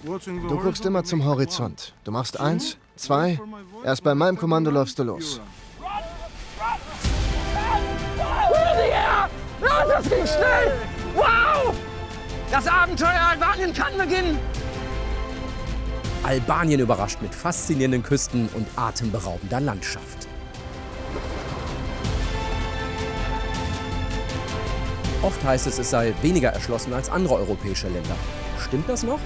Du guckst immer zum Horizont. Du machst 1, 2, erst bei meinem Kommando läufst du los. Ja, das ging schnell! Wow! Das Abenteuer Albanien kann beginnen! Albanien überrascht mit faszinierenden Küsten und atemberaubender Landschaft. Oft heißt es, es sei weniger erschlossen als andere europäische Länder. Stimmt das noch?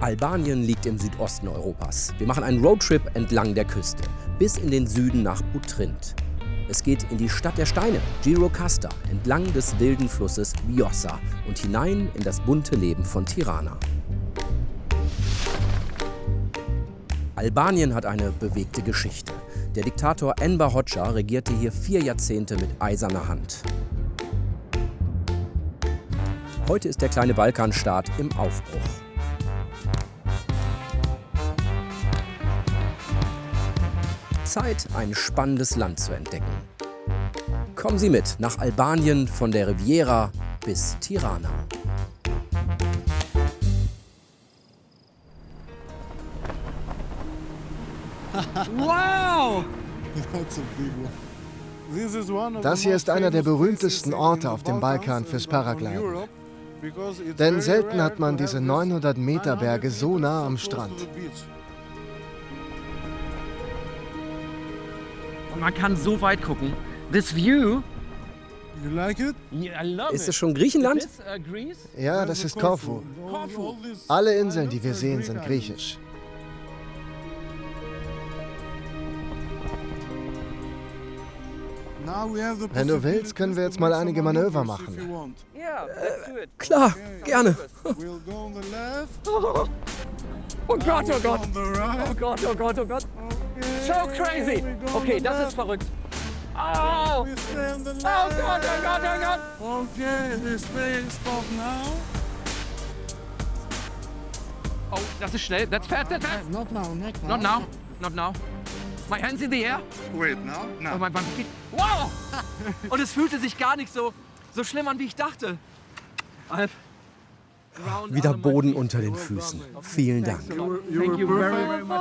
Albanien liegt im Südosten Europas. Wir machen einen Roadtrip entlang der Küste, bis in den Süden nach Butrint. Es geht in die Stadt der Steine, Gjirokastra, entlang des wilden Flusses Vjosa und hinein in das bunte Leben von Tirana. Albanien hat eine bewegte Geschichte. Der Diktator Enver Hoxha regierte hier 4 Jahrzehnte mit eiserner Hand. Heute ist der kleine Balkanstaat im Aufbruch. Zeit, ein spannendes Land zu entdecken. Kommen Sie mit nach Albanien von der Riviera bis Tirana. Wow! Das hier ist einer der berühmtesten Orte auf dem Balkan fürs Paragliden. Denn selten hat man diese 900 Meter Berge so nah am Strand. Und man kann so weit gucken. This view. You like it? I love Ist es schon Griechenland? This, Greece? Ja, das ist Korfu. Korfu. Alle Inseln, die wir sehen, sind griechisch. Wenn du willst, können wir jetzt mal einige Manöver machen. Yeah, let's do it. Klar, gerne. Oh Gott, oh Gott. Oh Gott, oh Gott, oh Gott. So crazy. Okay, das ist verrückt. Oh! Oh Gott, oh Gott, oh Gott. Okay, this way stop now. Oh, das ist schnell. That's fast, that's fast. Not now, Not now, not now. My hands in the air. Wait, now? Oh, Now. mein Feet. Wow! Und es fühlte sich gar nicht so schlimm an, wie ich dachte. Alp. Wieder Boden unter den Füßen. Vielen Dank. Thank you very, very much.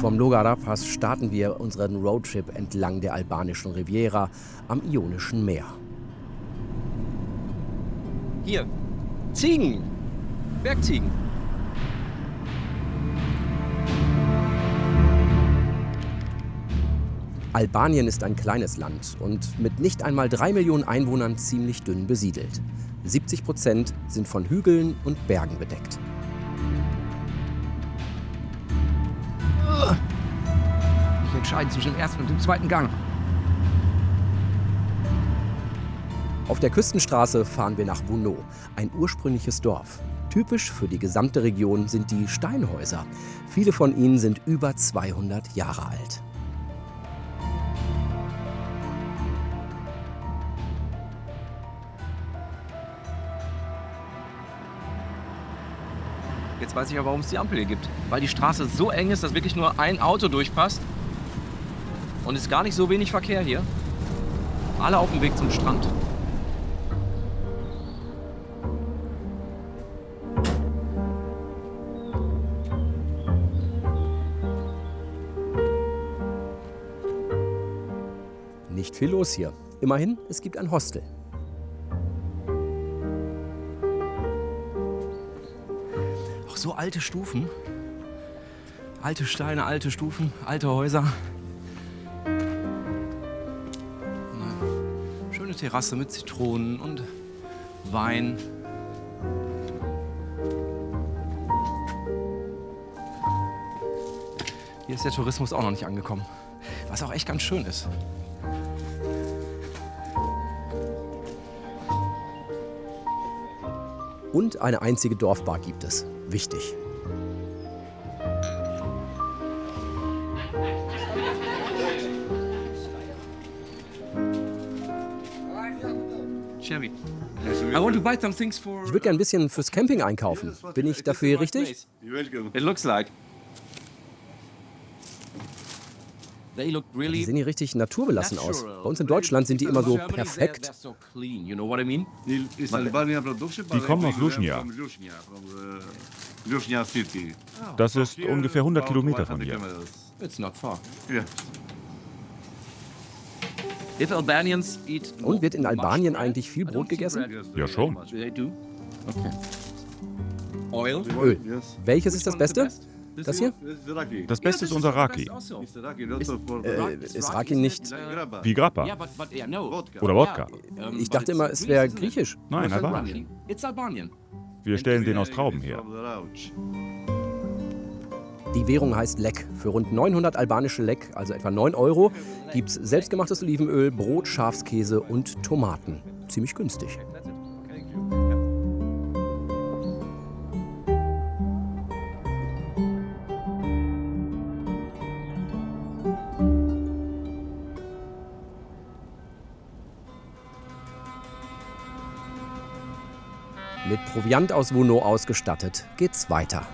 Vom Logara-Pass starten wir unseren Roadtrip entlang der albanischen Riviera am Ionischen Meer. Hier. Ziegen. Bergziegen. Albanien ist ein kleines Land und mit nicht einmal 3 Millionen Einwohnern ziemlich dünn besiedelt. 70% sind von Hügeln und Bergen bedeckt. Ich entscheide zwischen dem ersten und dem zweiten Gang. Auf der Küstenstraße fahren wir nach Vuno, ein ursprüngliches Dorf. Typisch für die gesamte Region sind die Steinhäuser. Viele von ihnen sind über 200 Jahre alt. Jetzt weiß ich aber, warum es die Ampel hier gibt. Weil die Straße so eng ist, dass wirklich nur ein Auto durchpasst. Und es ist gar nicht so wenig Verkehr hier. Alle auf dem Weg zum Strand. Nicht viel los hier. Immerhin, es gibt ein Hostel. Auch so alte Stufen. Alte Steine, alte Stufen, alte Häuser. Eine schöne Terrasse mit Zitronen und Wein. Hier ist der Tourismus auch noch nicht angekommen. Was auch echt ganz schön ist. Und eine einzige Dorfbar gibt es. Wichtig. Chevy. I want to buy some things for... Ich würde gerne ein bisschen fürs Camping einkaufen. Bin ich dafür hier richtig? It looks like. They look Die really sehen hier richtig naturbelassen aus. natural. Bei uns in Deutschland sind die immer so Germany, they're perfekt. so clean, you know what I mean? Die kommen aus Lužnja. Das ist ungefähr 100 Kilometer von hier. It's not far. If Albanians eat Und wird in Albanien eigentlich viel Brot gegessen? Ja, schon. They do. Okay. Oil. Öl. Welches ist das Beste? Das hier? Das Beste ist unser Raki. Ist Raki nicht... Wie Grappa. Yeah, but yeah, no. Oder Wodka. Ich dachte immer, es wäre griechisch. Nein, Albanisch. It's Albanian. Wir stellen den aus Trauben her. Die Währung heißt Lek. Für rund 900 albanische Lek, also etwa 9 Euro, gibt's selbstgemachtes Olivenöl, Brot, Schafskäse und Tomaten. Ziemlich günstig. Mit Proviant aus Vuno ausgestattet, geht's weiter.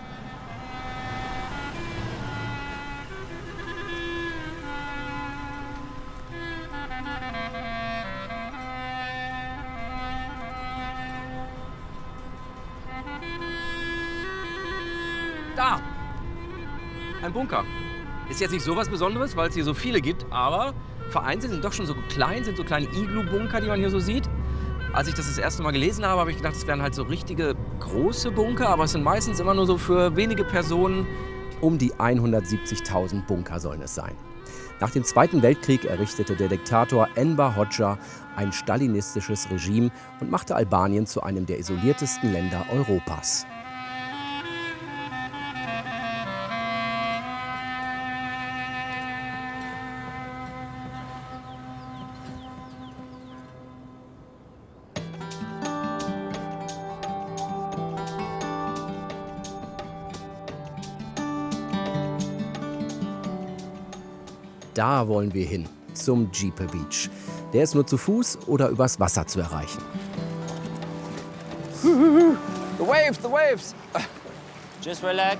Da! Ein Bunker. Ist jetzt nicht so was Besonderes, weil es hier so viele gibt, aber vereinzelt sind doch schon so klein, sind so kleine Iglu-Bunker, die man hier so sieht. Als ich das erste Mal gelesen habe, habe ich gedacht, es wären halt so richtige große Bunker, aber es sind meistens immer nur so für wenige Personen. Um die 170.000 Bunker sollen es sein. Nach dem Zweiten Weltkrieg errichtete der Diktator Enver Hoxha ein stalinistisches Regime und machte Albanien zu einem der isoliertesten Länder Europas. Da wollen wir hin, zum Gjipe Beach. Der ist nur zu Fuß oder übers Wasser zu erreichen. The waves, the waves! Just relax.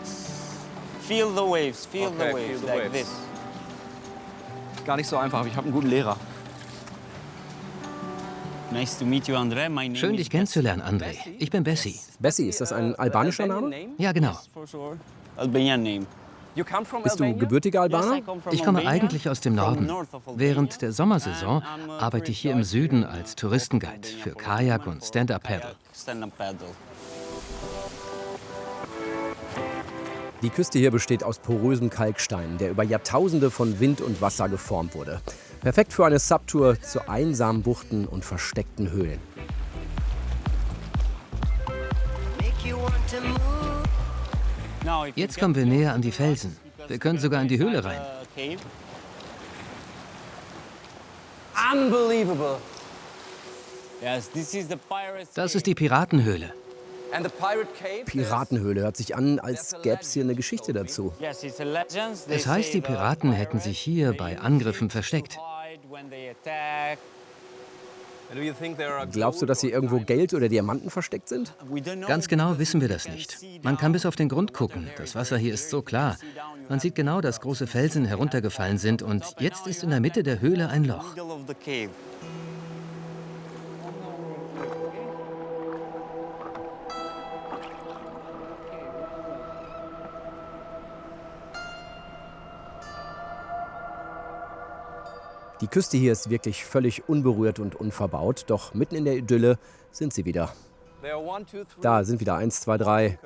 Feel the waves. Feel Okay, the feel waves the like waves. this. Gar nicht so einfach, aber ich habe einen guten Lehrer. Nice to meet you, Andre. My name Schön, is dich kennenzulernen, André. Ich bin Bessie. Bessie, ist das ein albanischer Name? Ja, genau. for sure. Albanian name. You come from Bist du Albania? gebürtiger Albaner? Yes, I come from Ich komme Albania, eigentlich aus dem from Norden. north of Albania. Während der Sommersaison And I'm a arbeite ich hier im Süden als Touristenguide für Kajak und Stand-Up-Paddle. Stand-up paddle. Die Küste hier besteht aus porösem Kalkstein, der über Jahrtausende von Wind und Wasser geformt wurde. Perfekt für eine Subtour zu einsamen Buchten und versteckten Höhlen. Now, if you Jetzt kommen wir näher an die Felsen. Wir können sogar in die Höhle rein. cave. Unbelievable! Yes, this is the pirates. Das ist die Piratenhöhle. And the pirate cave? Piratenhöhle hört sich an, als gäbe es hier eine Geschichte dazu. Yes, it's a legend. They Es heißt, say die the Piraten hätten sich hier bei Angriffen versteckt. hide when they attack. Do you think there are Glaubst du, dass hier irgendwo Geld oder Diamanten versteckt sind? We don't know. Ganz genau wissen wir das nicht. Man kann bis auf den Grund gucken. Das Wasser hier ist so klar. Man sieht genau, dass große Felsen heruntergefallen sind und jetzt ist in der Mitte der Höhle ein Loch. Middle of the cave. Die Küste hier ist wirklich völlig unberührt und unverbaut, doch mitten in der Idylle sind sie wieder. There are 1, 2, 3. Da sind wieder 1, 2, 3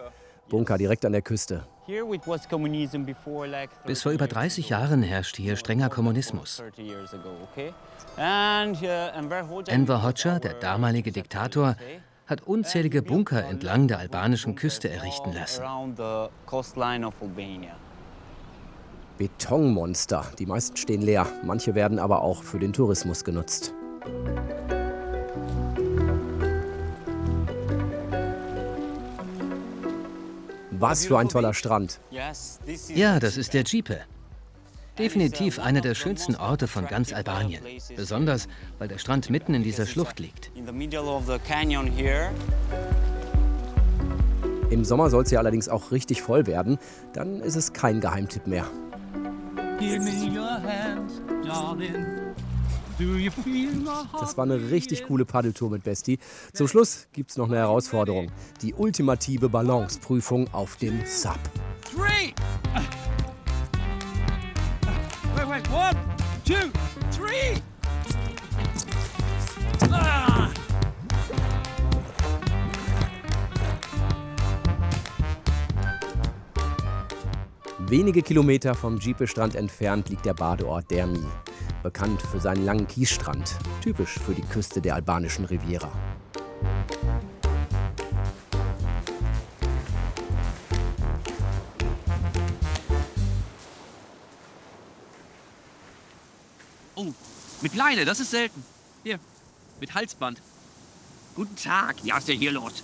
Bunker direkt an der Küste. Here it was communism before, like Bis vor über 30 Jahren herrschte hier strenger Kommunismus. 30 years ago, okay? And Enver Hoxha, der damalige Diktator, hat unzählige Bunker entlang der albanischen Küste errichten lassen. around the coastline of Albania. Betonmonster. Die meisten stehen leer. Manche werden aber auch für den Tourismus genutzt. Was für ein toller Strand. Yes, this is Ja, das ist der Gjipe. Definitiv einer der schönsten Orte von ganz Albanien. Besonders, weil der Strand mitten in dieser Schlucht liegt. Im Sommer soll es ja allerdings auch richtig voll werden. Dann ist es kein Geheimtipp mehr. Das war eine richtig coole Paddeltour mit Besti. Zum Schluss gibt's noch eine Herausforderung. Die ultimative Balanceprüfung auf dem Sub. Wait, 1, 2, 3. Wenige Kilometer vom Djipe-Strand entfernt liegt der Badeort Dermi. Bekannt für seinen langen Kiesstrand. Typisch für die Küste der albanischen Riviera. Oh, mit Leine, das ist selten. Hier, mit Halsband. Guten Tag, ja, was ist denn hier los?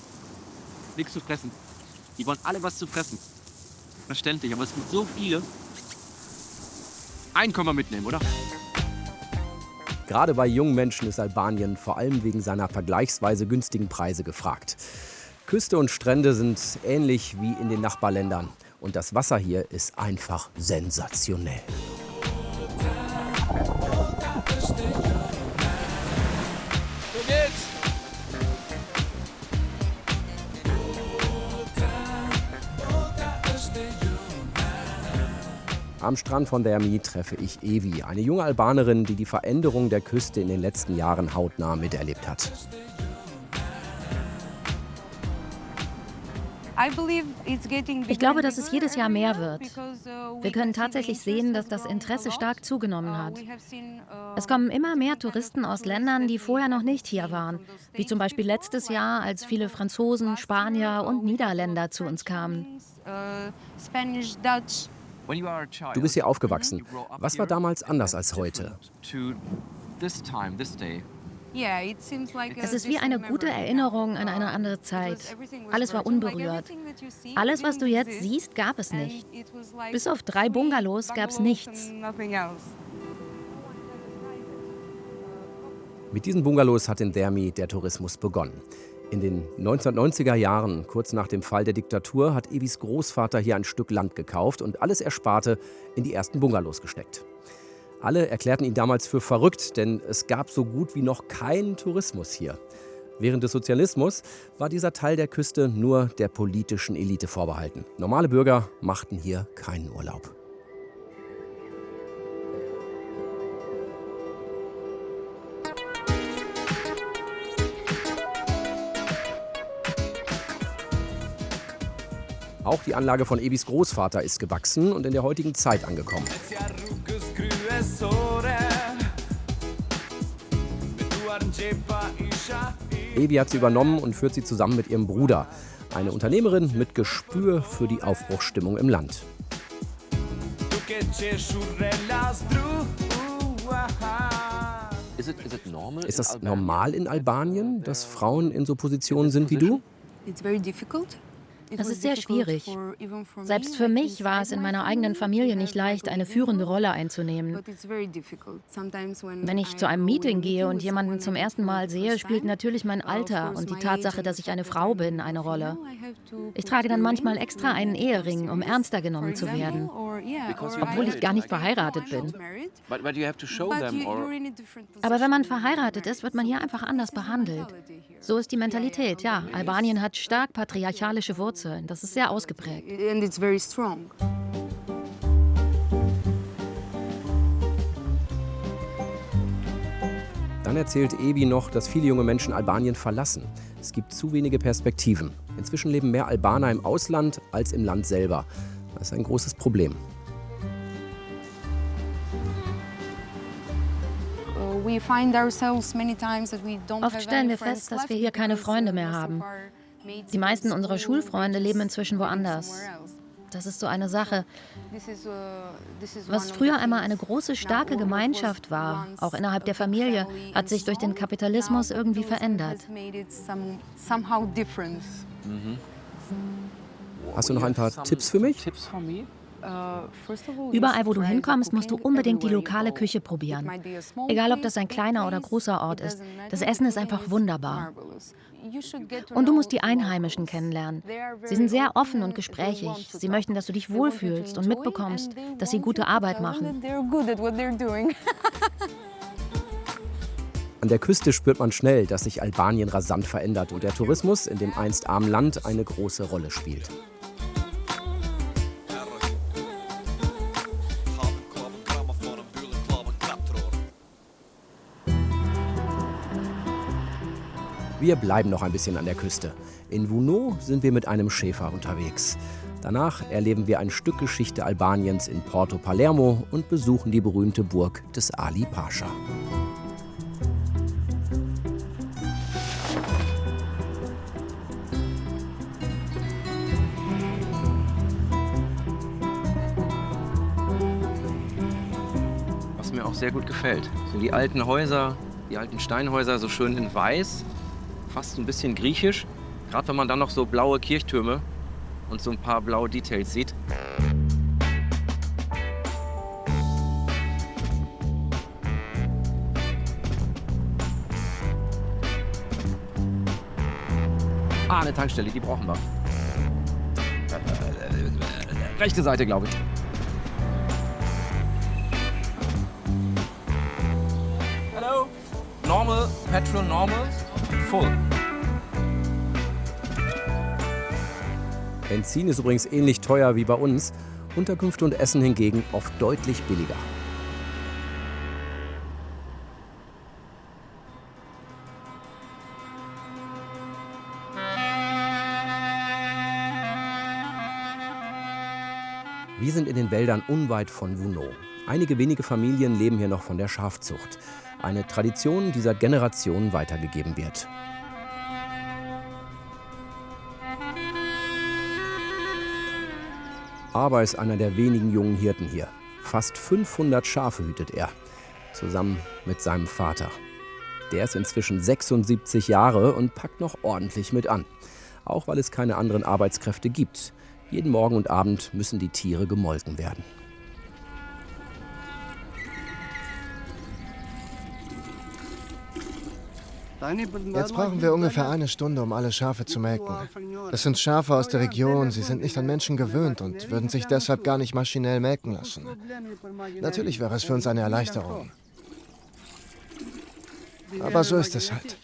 Nichts zu fressen. Die wollen alle was zu fressen. Verständlich, aber es gibt so viele. Einen können wir mitnehmen, oder? Gerade bei jungen Menschen ist Albanien vor allem wegen seiner vergleichsweise günstigen Preise gefragt. Küste und Strände sind ähnlich wie in den Nachbarländern. Und das Wasser hier ist einfach sensationell. So geht's. Am Strand von Dermi treffe ich Evi, eine junge Albanerin, die die Veränderung der Küste in den letzten Jahren hautnah miterlebt hat. Ich glaube, dass es jedes Jahr mehr wird. Wir können tatsächlich sehen, dass das Interesse stark zugenommen hat. Es kommen immer mehr Touristen aus Ländern, die vorher noch nicht hier waren, wie zum Beispiel letztes Jahr, als viele Franzosen, Spanier und Niederländer zu uns kamen. Du bist hier aufgewachsen. Was war damals anders als heute? Es ist wie eine gute Erinnerung an eine andere Zeit. Alles war unberührt. Alles, was du jetzt siehst, gab es nicht. Bis auf 3 Bungalows gab es nichts. Mit diesen Bungalows hat in Dermi der Tourismus begonnen. In den 1990er Jahren, kurz nach dem Fall der Diktatur, hat Evis Großvater hier ein Stück Land gekauft und alles Ersparte in die ersten Bungalows gesteckt. Alle erklärten ihn damals für verrückt, denn es gab so gut wie noch keinen Tourismus hier. Während des Sozialismus war dieser Teil der Küste nur der politischen Elite vorbehalten. Normale Bürger machten hier keinen Urlaub. Auch die Anlage von Evis Großvater ist gewachsen und in der heutigen Zeit angekommen. Evi hat sie übernommen und führt sie zusammen mit ihrem Bruder, eine Unternehmerin mit Gespür für die Aufbruchsstimmung im Land. Ist das normal in Albanien, dass Frauen in so Positionen sind wie du? Es ist sehr schwierig. Selbst für mich war es in meiner eigenen Familie nicht leicht, eine führende Rolle einzunehmen. Wenn ich zu einem Meeting gehe und jemanden zum ersten Mal sehe, spielt natürlich mein Alter und die Tatsache, dass ich eine Frau bin, eine Rolle. Ich trage dann manchmal extra einen Ehering, um ernster genommen zu werden, obwohl ich gar nicht verheiratet bin. Aber wenn man verheiratet ist, wird man hier einfach anders behandelt. So ist die Mentalität, ja. Albanien hat stark patriarchalische Wurzeln. Das ist sehr ausgeprägt. Dann erzählt Evi noch, dass viele junge Menschen Albanien verlassen. Es gibt zu wenige Perspektiven. Inzwischen leben mehr Albaner im Ausland als im Land selber. Das ist ein großes Problem. Oft stellen wir fest, dass wir hier keine Freunde mehr haben. Die meisten unserer Schulfreunde leben inzwischen woanders. Das ist so eine Sache. Was früher einmal eine große, starke Gemeinschaft war, auch innerhalb der Familie, hat sich durch den Kapitalismus irgendwie verändert. Hast du noch ein paar Tipps für mich? Überall, wo du hinkommst, musst du unbedingt die lokale Küche probieren. Egal, ob das ein kleiner oder großer Ort ist. Das Essen ist einfach wunderbar. Und du musst die Einheimischen kennenlernen. Sie sind sehr offen und gesprächig. Sie möchten, dass du dich wohlfühlst und mitbekommst, dass sie gute Arbeit machen. An der Küste spürt man schnell, dass sich Albanien rasant verändert und der Tourismus in dem einst armen Land eine große Rolle spielt. Wir bleiben noch ein bisschen an der Küste. In Vuno sind wir mit einem Schäfer unterwegs. Danach erleben wir ein Stück Geschichte Albaniens in Porto Palermo und besuchen die berühmte Burg des Ali Pascha. Was mir auch sehr gut gefällt, sind die alten Häuser, die alten Steinhäuser, so schön in weiß, fast ein bisschen griechisch. Gerade wenn man dann noch so blaue Kirchtürme und so ein paar blaue Details sieht. Ah, eine Tankstelle, die brauchen wir. Rechte Seite, glaube ich. Hello. Normal, petrol normal, full. Benzin ist übrigens ähnlich teuer wie bei uns, Unterkünfte und Essen hingegen oft deutlich billiger. Wir sind in den Wäldern unweit von Vuno. Einige wenige Familien leben hier noch von der Schafzucht. Eine Tradition, die seit Generationen weitergegeben wird. Aber ist einer der wenigen jungen Hirten hier. Fast 500 Schafe hütet er, zusammen mit seinem Vater. Der ist inzwischen 76 Jahre und packt noch ordentlich mit an. Auch weil es keine anderen Arbeitskräfte gibt. Jeden Morgen und Abend müssen die Tiere gemolken werden. Jetzt brauchen wir ungefähr eine Stunde, um alle Schafe zu melken. Das sind Schafe aus der Region, sie sind nicht an Menschen gewöhnt und würden sich deshalb gar nicht maschinell melken lassen. Natürlich wäre es für uns eine Erleichterung. Aber so ist es halt.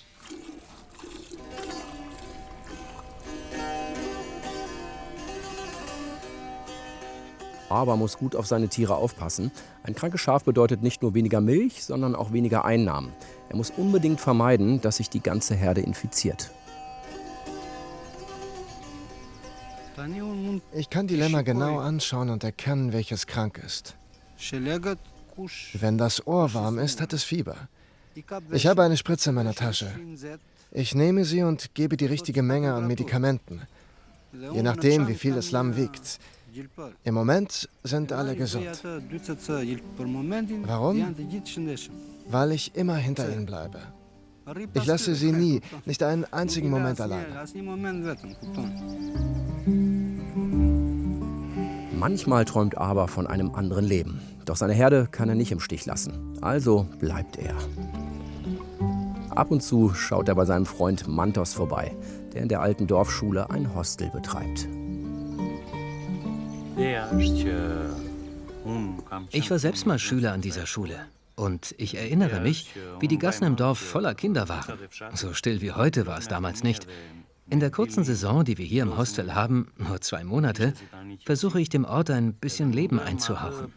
Aber muss gut auf seine Tiere aufpassen. Ein krankes Schaf bedeutet nicht nur weniger Milch, sondern auch weniger Einnahmen. Er muss unbedingt vermeiden, dass sich die ganze Herde infiziert. Ich kann die Lämmer genau anschauen und erkennen, welches krank ist. Wenn das Ohr warm ist, hat es Fieber. Ich habe eine Spritze in meiner Tasche. Ich nehme sie und gebe die richtige Menge an Medikamenten. Je nachdem, wie viel das Lamm wiegt. Im Moment sind alle gesund. Warum? Weil ich immer hinter ihnen bleibe. Ich lasse sie nie, nicht einen einzigen Moment alleine. Manchmal träumt Aber von einem anderen Leben. Doch seine Herde kann er nicht im Stich lassen. Also bleibt er. Ab und zu schaut er bei seinem Freund Mantos vorbei, der in der alten Dorfschule ein Hostel betreibt. Ich war selbst mal Schüler an dieser Schule. Und ich erinnere mich, wie die Gassen im Dorf voller Kinder waren. So still wie heute war es damals nicht. In der kurzen Saison, die wir hier im Hostel haben, nur 2 Monate, versuche ich dem Ort ein bisschen Leben einzuhauchen.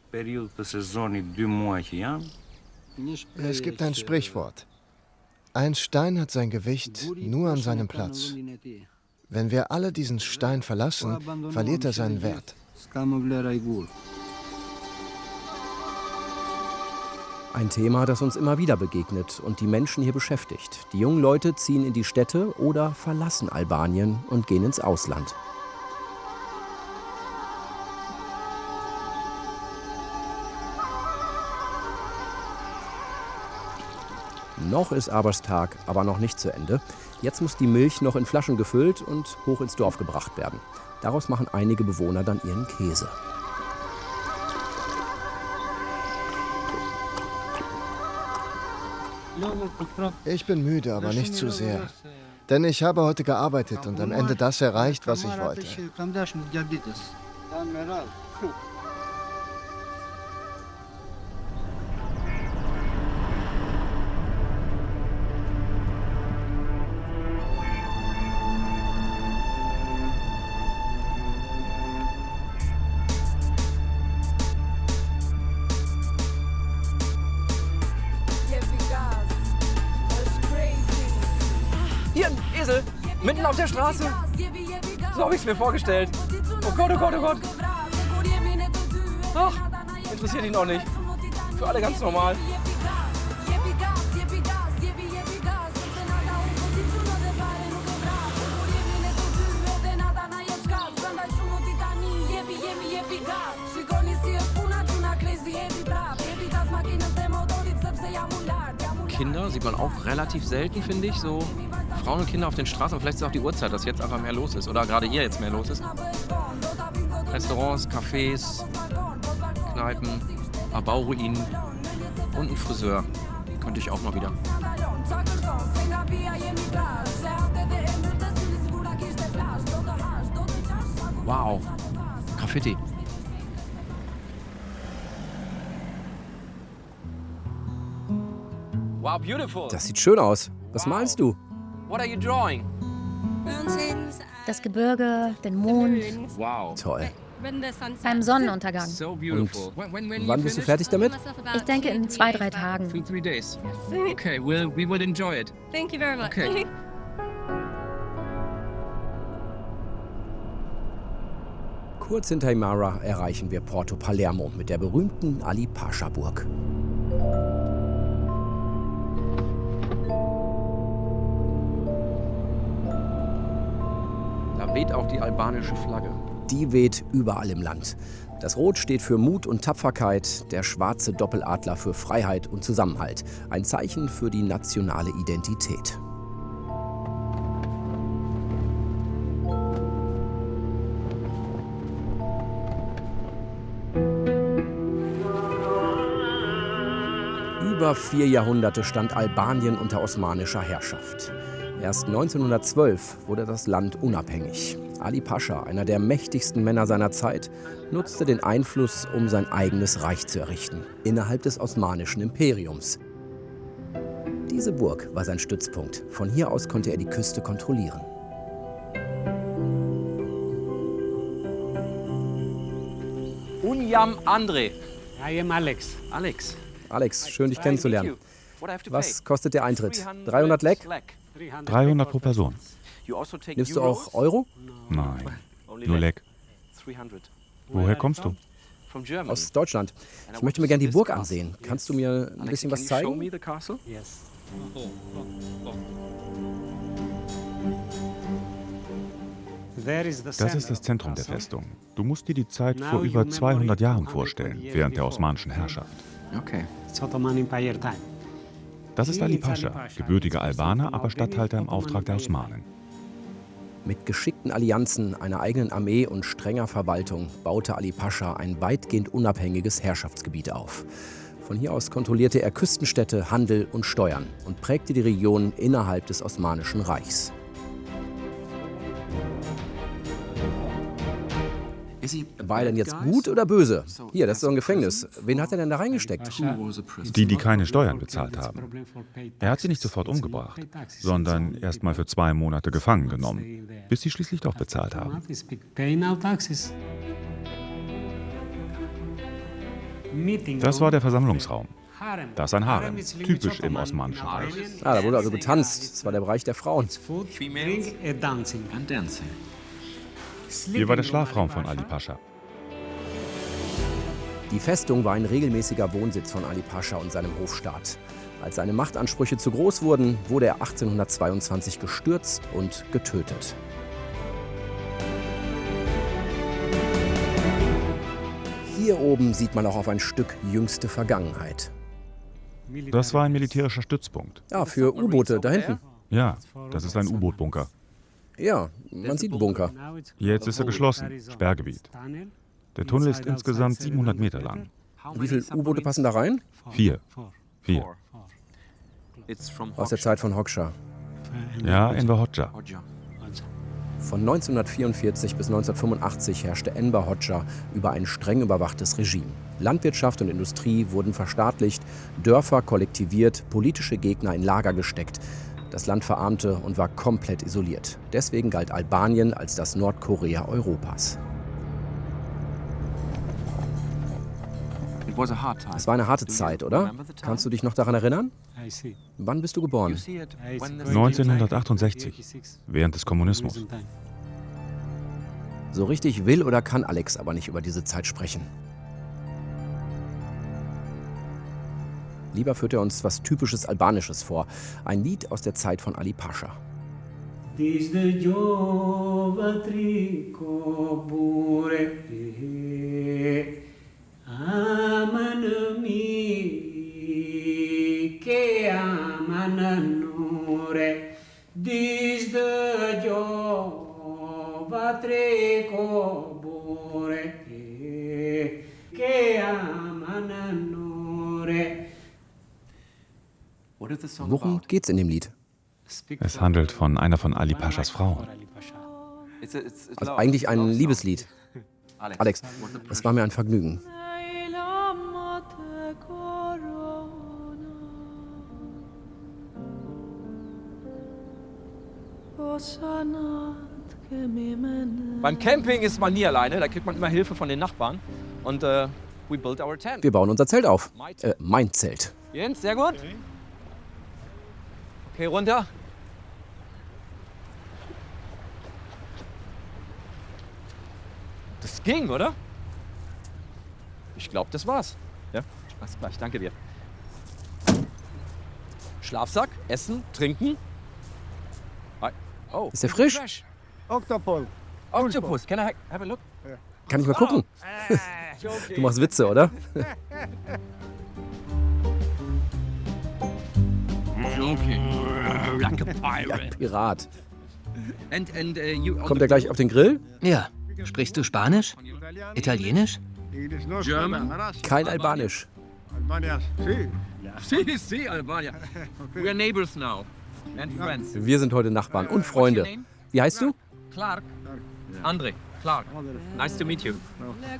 Es gibt ein Sprichwort. Ein Stein hat sein Gewicht nur an seinem Platz. Wenn wir alle diesen Stein verlassen, verliert er seinen Wert. Ein Thema, das uns immer wieder begegnet und die Menschen hier beschäftigt. Die jungen Leute ziehen in die Städte oder verlassen Albanien und gehen ins Ausland. Noch ist Abers Tag aber noch nicht zu Ende. Jetzt muss die Milch noch in Flaschen gefüllt und hoch ins Dorf gebracht werden. Daraus machen einige Bewohner dann ihren Käse. Ich bin müde, aber nicht zu sehr. Denn ich habe heute gearbeitet und am Ende das erreicht, was ich wollte. Hier, ein Esel, mitten auf der Straße. So habe ich es mir vorgestellt. Oh Gott, oh Gott, oh Gott. Ach, interessiert ihn auch nicht. Für alle ganz normal. Kinder sieht man auch relativ selten, finde ich. So Frauen und Kinder auf den Straßen. Vielleicht ist es auch die Uhrzeit, dass jetzt einfach mehr los ist. Oder gerade hier jetzt mehr los ist. Restaurants, Cafés, Kneipen, Bauruinen und ein Friseur. Könnte ich auch mal wieder. Wow, Graffiti. Wow, beautiful. Das sieht schön aus. Was malst du? What are you drawing? Das Gebirge, den Mond, Wow. Toll. beim Sonnenuntergang. So beautiful. When Wann bist du fertig damit? Ich denke in 2-3 Tagen. 2-3 days. Okay, we will enjoy it. Thank you very much. Okay. Kurz hinter Imara erreichen wir Porto Palermo mit der berühmten Ali Pascha Burg. Da weht auch die albanische Flagge. Die weht überall im Land. Das Rot steht für Mut und Tapferkeit, der schwarze Doppeladler für Freiheit und Zusammenhalt. Ein Zeichen für die nationale Identität. Über 4 Jahrhunderte stand Albanien unter osmanischer Herrschaft. Erst 1912 wurde das Land unabhängig. Ali Pascha, einer der mächtigsten Männer seiner Zeit, nutzte den Einfluss, um sein eigenes Reich zu errichten, innerhalb des Osmanischen Imperiums. Diese Burg war sein Stützpunkt. Von hier aus konnte er die Küste kontrollieren. Unyam Andre. I am Alex. Alex, schön dich kennenzulernen. Was kostet der Eintritt? 300 Lek? 300 pro Person. Nimmst du auch Euro? Nein, nur Lek. Woher kommst du? Aus Deutschland. Ich möchte mir gerne die Burg ansehen. Kannst du mir ein bisschen was zeigen? Yes. Das ist das Zentrum der Festung. Du musst dir die Zeit vor über 200 Jahren vorstellen, während der osmanischen Herrschaft. Okay. It's Ottoman Empire time. Das ist Ali Pascha, gebürtiger Albaner, aber Statthalter im Auftrag der Osmanen. Mit geschickten Allianzen, einer eigenen Armee und strenger Verwaltung baute Ali Pascha ein weitgehend unabhängiges Herrschaftsgebiet auf. Von hier aus kontrollierte er Küstenstädte, Handel und Steuern und prägte die Region innerhalb des Osmanischen Reichs. War er denn jetzt gut oder böse? Hier, das ist so ein Gefängnis. Wen hat er denn da reingesteckt? Die keine Steuern bezahlt haben. Er hat sie nicht sofort umgebracht, sondern erst mal für 2 Monate gefangen genommen, bis sie schließlich doch bezahlt haben. Das war der Versammlungsraum. Das ist ein Harem, typisch im Osmanischen Reich. Da wurde also getanzt. Das war der Bereich der Frauen. Hier war der Schlafraum von Ali Pascha. Die Festung war ein regelmäßiger Wohnsitz von Ali Pascha und seinem Hofstaat. Als seine Machtansprüche zu groß wurden, wurde er 1822 gestürzt und getötet. Hier oben sieht man auch auf ein Stück jüngste Vergangenheit. Das war ein militärischer Stützpunkt. Ja, für U-Boote da hinten. Ja, das ist ein U-Boot-Bunker. Ja, man sieht einen Bunker. Jetzt ist er geschlossen, Sperrgebiet. Der Tunnel ist insgesamt 700 Meter lang. Wie viele U-Boote passen da rein? 4. Aus der Zeit von Hoxha. Ja, Enver Hoxha. Von 1944 bis 1985 herrschte Enver Hoxha über ein streng überwachtes Regime. Landwirtschaft und Industrie wurden verstaatlicht, Dörfer kollektiviert, politische Gegner in Lager gesteckt. Das Land verarmte und war komplett isoliert. Deswegen galt Albanien als das Nordkorea Europas. Es war eine harte Zeit, oder? Kannst du dich noch daran erinnern? Wann bist du geboren? 1968, während des Kommunismus. So richtig will oder kann Alex aber nicht über diese Zeit sprechen. Lieber führt er uns was typisches Albanisches vor. Ein Lied aus der Zeit von Ali Pascha. Worum geht's in dem Lied? Es handelt von einer von Ali Paschas Frauen. Also eigentlich ein Liebeslied. Alex, es war mir ein Vergnügen. Beim Camping ist man nie alleine, da kriegt man immer Hilfe von den Nachbarn. Und we built our tent. Wir bauen unser Zelt auf. Mein Zelt. Jens, sehr gut. Okay, runter. Das ging, oder? Ich glaube, das war's. Ja, alles gleich, danke dir. Schlafsack, Essen, Trinken. Oh, ist der frisch? Octopus, can I have a look? Kann ich mal gucken? Du machst Witze, oder? Like a pirate. Ja, Pirat. You Kommt er gleich auf den Grill? Ja. Sprichst du Spanisch? Italienisch? German? Kein Albanisch. Sí, Albania. We are neighbors now. And friends. Wir sind heute Nachbarn und Freunde. Wie heißt du? Clark. André. Clark. Nice to meet you.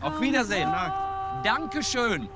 Auf Wiedersehen. Dankeschön.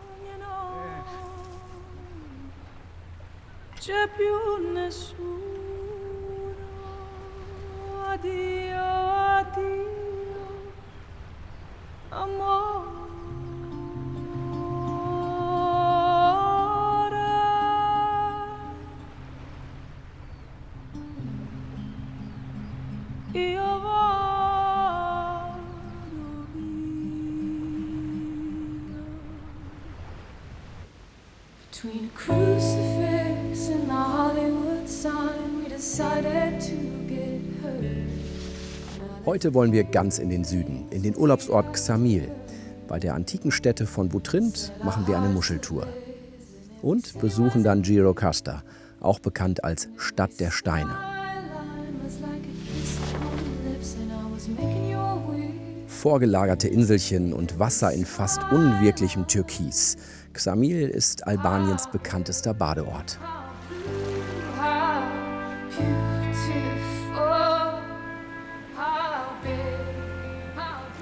Between a crucifix and the Hollywood sign, we decided to get hurt. Heute wollen wir ganz in den Süden, in den Urlaubsort Ksamil. Bei der antiken Stätte von Butrint machen wir eine Muscheltour. Und besuchen dann Gjirokasta, auch bekannt als Stadt der Steine. Vorgelagerte Inselchen und Wasser in fast unwirklichem Türkis. Ksamil ist Albaniens bekanntester Badeort.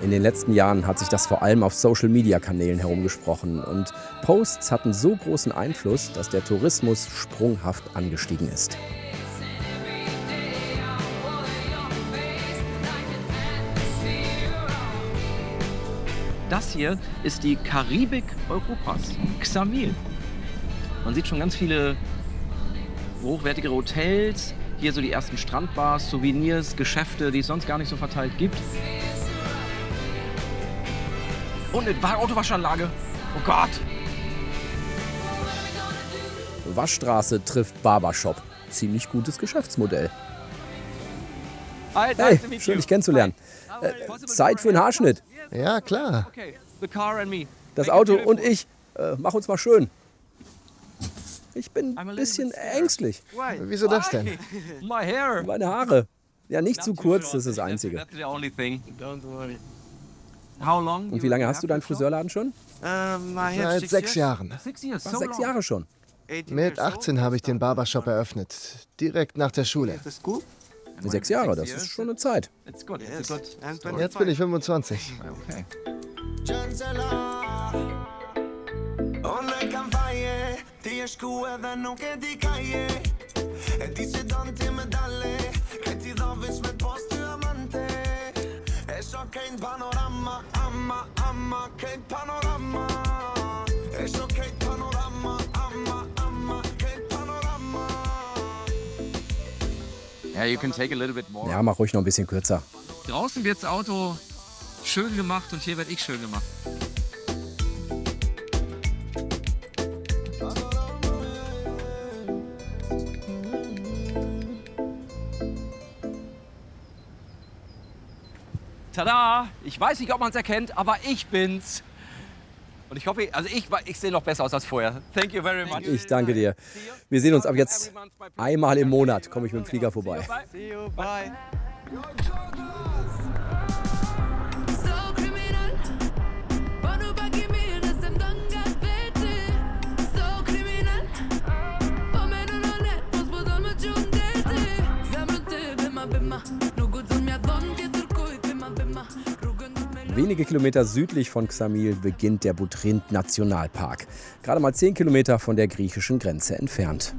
In den letzten Jahren hat sich das vor allem auf Social-Media-Kanälen herumgesprochen und Posts hatten so großen Einfluss, dass der Tourismus sprunghaft angestiegen ist. Das hier ist die Karibik Europas, Ksamil. Man sieht schon ganz viele hochwertigere Hotels, hier so die ersten Strandbars, Souvenirs, Geschäfte, die es sonst gar nicht so verteilt gibt. Und eine Autowaschanlage. Oh Gott! Waschstraße trifft Barbershop. Ziemlich gutes Geschäftsmodell. Hi, hey, schön dich kennenzulernen. Zeit für einen Haarschnitt. Ja, klar. Okay, the car and me. Das Auto und ich. Mach uns mal schön. Ich bin ein bisschen ängstlich. Wieso das denn? My hair. Meine Haare. Ja, nicht zu kurz, das ist das Einzige. Und wie lange hast du deinen Friseurladen schon? Seit 6 Jahren. 6 Jahre schon. Mit 18 habe ich den Barbershop eröffnet, direkt nach der Schule. 6 Jahre, das ist schon eine Zeit. Jetzt bin ich 25. Okay. Yeah, you can take a little bit more. Ja, mach ruhig noch ein bisschen kürzer. Draußen wird das Auto schön gemacht und hier werde ich schön gemacht. Tada! Ich weiß nicht, ob man es erkennt, aber ich bin's. Und ich hoffe, also ich sehe noch besser aus als vorher. Thank you very much. Ich danke dir. Wir sehen uns ab jetzt einmal im Monat, komme ich mit dem Flieger vorbei. See you, bye. Wenige Kilometer südlich von Ksamil beginnt der Butrint-Nationalpark. Gerade mal 10 Kilometer von der griechischen Grenze entfernt.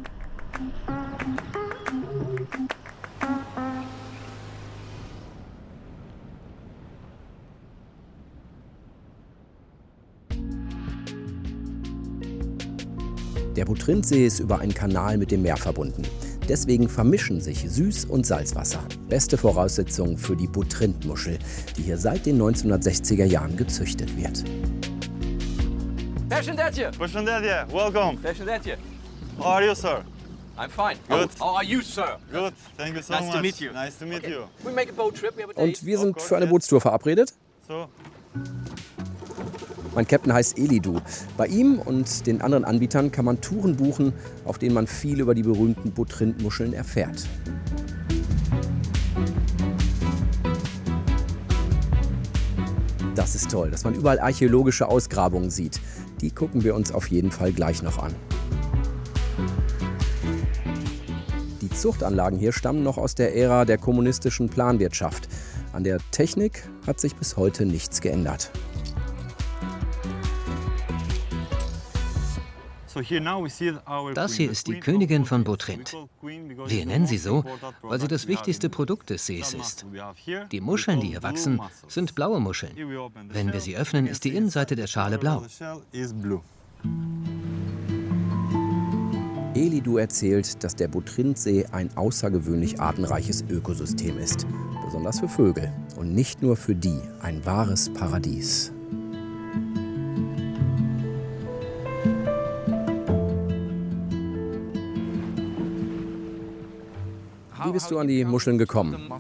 Der Butrintsee ist über einen Kanal mit dem Meer verbunden. Deswegen vermischen sich Süß- und Salzwasser. Beste Voraussetzung für die Butrint-Muschel, die hier seit den 1960er Jahren gezüchtet wird. Perşendetje. Perşendetje, welcome. Perşendetje. How are you, sir? I'm fine. Good. How are you, sir? Good, thank you so Nice much. to meet you. Nice to meet you. We make a boat trip. We have a date. Und wir sind für eine Bootstour verabredet. So, Mein Captain heißt Elidu. Bei ihm und den anderen Anbietern kann man Touren buchen, auf denen man viel über die berühmten Butrint-Muscheln erfährt. Das ist toll, dass man überall archäologische Ausgrabungen sieht. Die gucken wir uns auf jeden Fall gleich noch an. Die Zuchtanlagen hier stammen noch aus der Ära der kommunistischen Planwirtschaft. An der Technik hat sich bis heute nichts geändert. Das hier ist die Königin von Butrint. Wir nennen sie so, weil sie das wichtigste Produkt des Sees ist. Die Muscheln, die hier wachsen, sind blaue Muscheln. Wenn wir sie öffnen, ist die Innenseite der Schale blau. Elidu erzählt, dass der Butrintsee ein außergewöhnlich artenreiches Ökosystem ist. Besonders für Vögel und nicht nur für die ein wahres Paradies. Wie bist du an die Muscheln gekommen?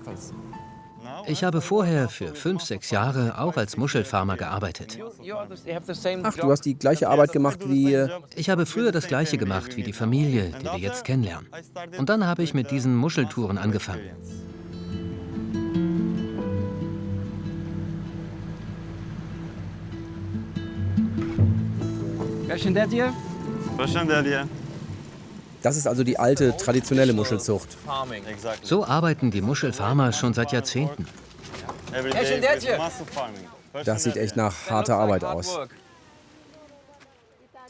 Ich habe vorher für 5, 6 Jahre auch als Muschelfarmer gearbeitet. Ach, du hast die gleiche Arbeit gemacht wie... Ich habe früher das Gleiche gemacht wie die Familie, die wir jetzt kennenlernen. Und dann habe ich mit diesen Muscheltouren angefangen. Perşendetje. Perşendetje. Das ist also die alte, traditionelle Muschelzucht. So arbeiten die Muschelfarmer schon seit Jahrzehnten. Das sieht echt nach harter Arbeit aus.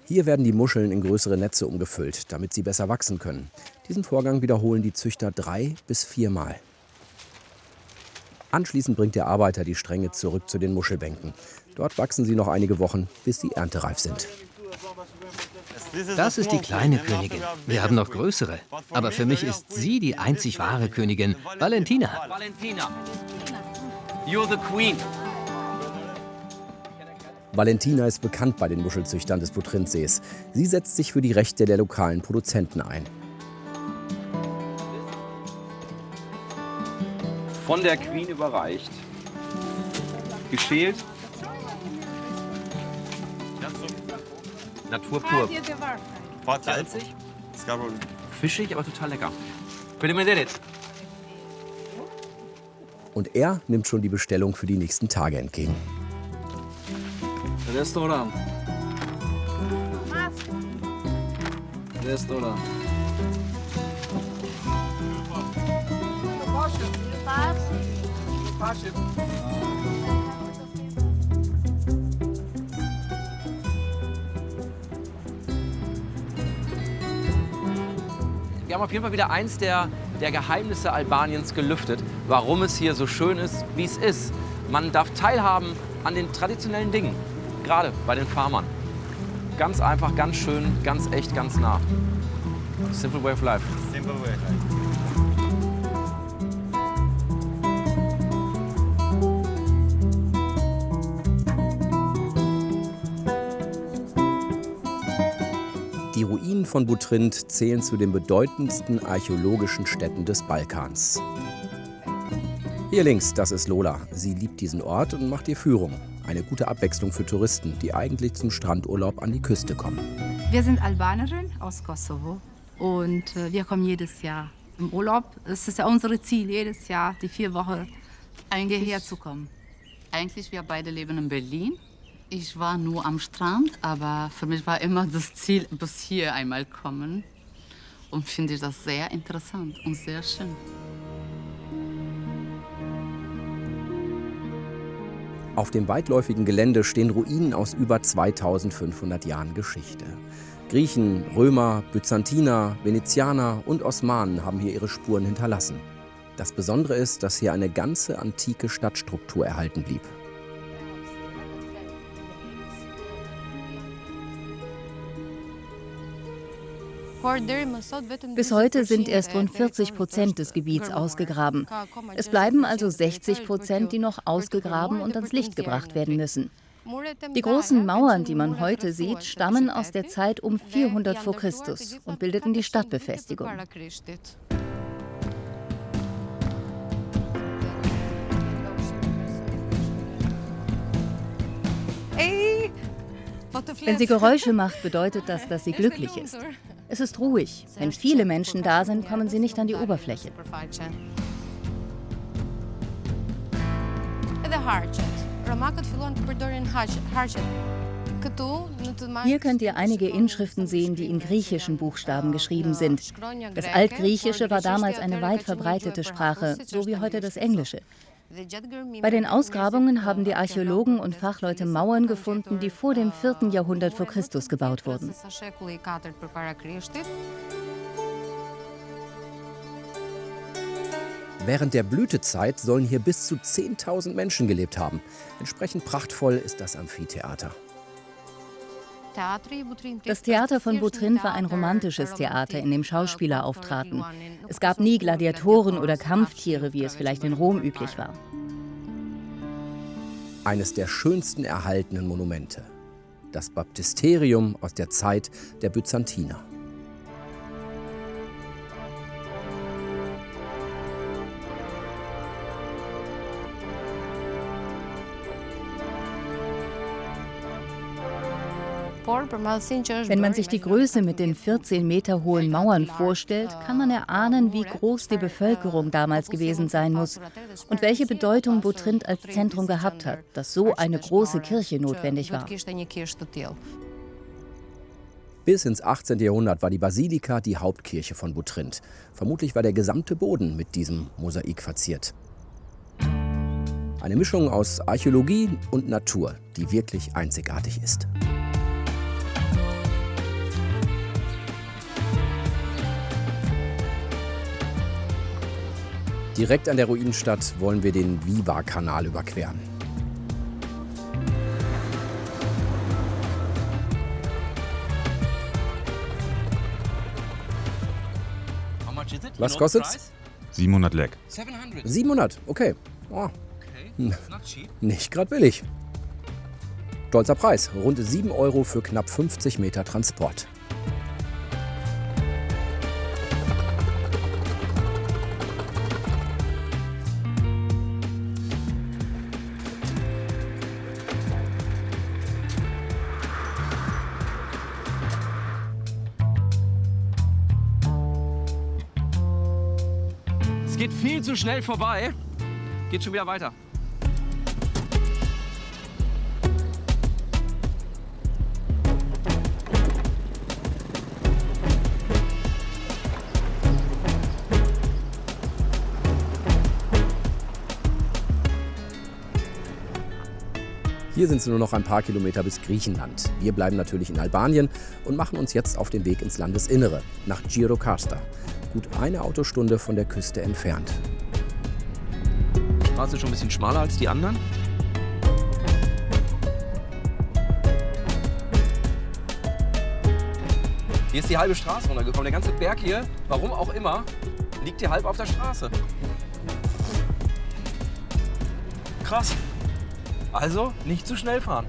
Hier werden die Muscheln in größere Netze umgefüllt, damit sie besser wachsen können. Diesen Vorgang wiederholen die Züchter 3 bis 4 Mal. Anschließend bringt der Arbeiter die Stränge zurück zu den Muschelbänken. Dort wachsen sie noch einige Wochen, bis sie erntereif sind. Das ist die kleine Königin. Wir haben noch größere. Aber für mich ist sie die einzig wahre Königin, Valentina. Valentina. You're the queen. Valentina ist bekannt bei den Muschelzüchtern des Butrintsees. Sie setzt sich für die Rechte der lokalen Produzenten ein. Von der Queen überreicht. Geschält. Natur pur. Salzig. Fischig, aber total lecker. Und er nimmt schon die Bestellung für die nächsten Tage entgegen. Restaurant. Restaurant. Wir haben auf jeden Fall wieder eins der Geheimnisse Albaniens gelüftet, warum es hier so schön ist, wie es ist. Man darf teilhaben an den traditionellen Dingen, gerade bei den Farmern. Ganz einfach, ganz schön, ganz echt, ganz nah. Simple way of life. Simple way of life. Die Ruinen von Butrint zählen zu den bedeutendsten archäologischen Städten des Balkans. Hier links, das ist Lola. Sie liebt diesen Ort und macht hier Führung. Eine gute Abwechslung für Touristen, die eigentlich zum Strandurlaub an die Küste kommen. Wir sind Albanerin aus Kosovo und wir kommen jedes Jahr im Urlaub. Es ist ja unser Ziel, jedes Jahr die 4 Wochen hierher zu kommen. Eigentlich, wir beide leben in Berlin. Ich war nur am Strand, aber für mich war immer das Ziel, bis hier einmal kommen. Und finde ich das sehr interessant und sehr schön. Auf dem weitläufigen Gelände stehen Ruinen aus über 2500 Jahren Geschichte. Griechen, Römer, Byzantiner, Venezianer und Osmanen haben hier ihre Spuren hinterlassen. Das Besondere ist, dass hier eine ganze antike Stadtstruktur erhalten blieb. Bis heute sind erst rund 40% des Gebiets ausgegraben. Es bleiben also 60%, die noch ausgegraben und ans Licht gebracht werden müssen. Die großen Mauern, die man heute sieht, stammen aus der Zeit um 400 vor Christus und bildeten die Stadtbefestigung. Wenn sie Geräusche macht, bedeutet das, dass sie glücklich ist. Es ist ruhig. Wenn viele Menschen da sind, kommen sie nicht an die Oberfläche. Hier könnt ihr einige Inschriften sehen, die in griechischen Buchstaben geschrieben sind. Das Altgriechische war damals eine weit verbreitete Sprache, so wie heute das Englische. Bei den Ausgrabungen haben die Archäologen und Fachleute Mauern gefunden, die vor dem 4. Jahrhundert vor Christus gebaut wurden. Während der Blütezeit sollen hier bis zu 10.000 Menschen gelebt haben. Entsprechend prachtvoll ist das Amphitheater. Das Theater von Butrint war ein romantisches Theater, in dem Schauspieler auftraten. Es gab nie Gladiatoren oder Kampftiere, wie es vielleicht in Rom üblich war. Eines der schönsten erhaltenen Monumente. Das Baptisterium aus der Zeit der Byzantiner. Wenn man sich die Größe mit den 14 Meter hohen Mauern vorstellt, kann man erahnen, wie groß die Bevölkerung damals gewesen sein muss und welche Bedeutung Butrint als Zentrum gehabt hat, dass so eine große Kirche notwendig war. Bis ins 18. Jahrhundert war die Basilika die Hauptkirche von Butrint. Vermutlich war der gesamte Boden mit diesem Mosaik verziert. Eine Mischung aus Archäologie und Natur, die wirklich einzigartig ist. Direkt an der Ruinenstadt wollen wir den Viva-Kanal überqueren. Was kostet's? 700 Lek. 700, okay. Oh. Nicht gerade billig. Stolzer Preis, rund 7 € für knapp 50 Meter Transport. Geht viel zu schnell vorbei. Geht schon wieder weiter. Hier sind es nur noch ein paar Kilometer bis Griechenland. Wir bleiben natürlich in Albanien und machen uns jetzt auf den Weg ins Landesinnere, nach Gjirokasta. Gut eine Autostunde von der Küste entfernt. Die Straße ist schon ein bisschen schmaler als die anderen. Hier ist die halbe Straße runtergekommen. Der ganze Berg hier, warum auch immer, liegt hier halb auf der Straße. Krass. Also nicht zu schnell fahren.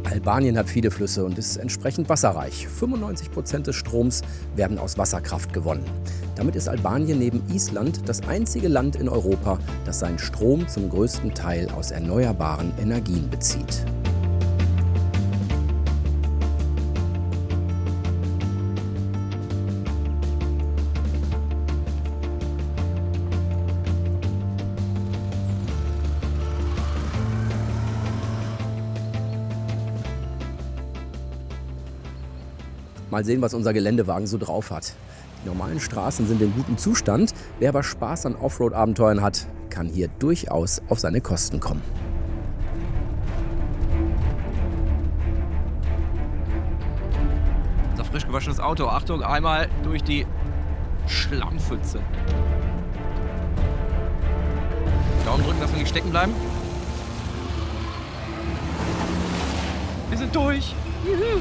Albanien hat viele Flüsse und ist entsprechend wasserreich. 95% des Stroms werden aus Wasserkraft gewonnen. Damit ist Albanien neben Island das einzige Land in Europa, das seinen Strom zum größten Teil aus erneuerbaren Energien bezieht. Mal sehen, was unser Geländewagen so drauf hat. Die normalen Straßen sind in gutem Zustand. Wer aber Spaß an Offroad-Abenteuern hat, kann hier durchaus auf seine Kosten kommen. Unser frisch gewaschenes Auto. Achtung, einmal durch die Schlammpfütze. Daumen drücken, dass wir nicht stecken bleiben. Wir sind durch. Juhu.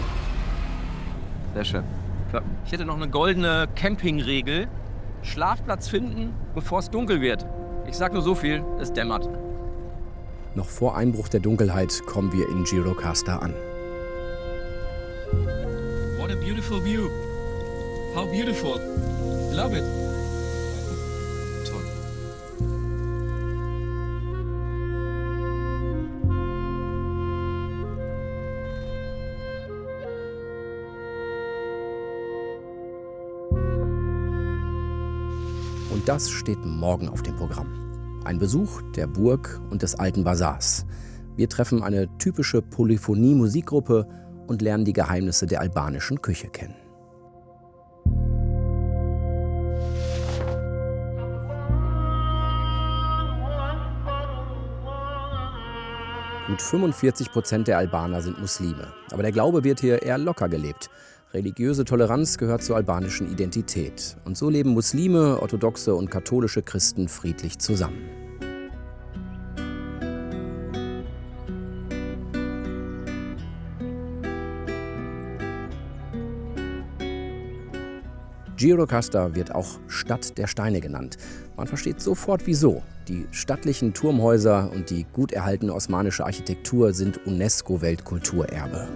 Sehr schön. Ich hätte noch eine goldene Campingregel. Schlafplatz finden, bevor es dunkel wird. Ich sag nur so viel, es dämmert. Noch vor Einbruch der Dunkelheit kommen wir in Gjirokasta an. What a beautiful view. How beautiful. Love it. Toll. Und das steht morgen auf dem Programm. Ein Besuch der Burg und des alten Basars. Wir treffen eine typische Polyphonie-Musikgruppe und lernen die Geheimnisse der albanischen Küche kennen. Gut 45% der Albaner sind Muslime. Aber der Glaube wird hier eher locker gelebt. Religiöse Toleranz gehört zur albanischen Identität. Und so leben Muslime, orthodoxe und katholische Christen friedlich zusammen. Gjirokasta wird auch Stadt der Steine genannt. Man versteht sofort wieso. Die stattlichen Turmhäuser und die gut erhaltene osmanische Architektur sind UNESCO-Weltkulturerbe.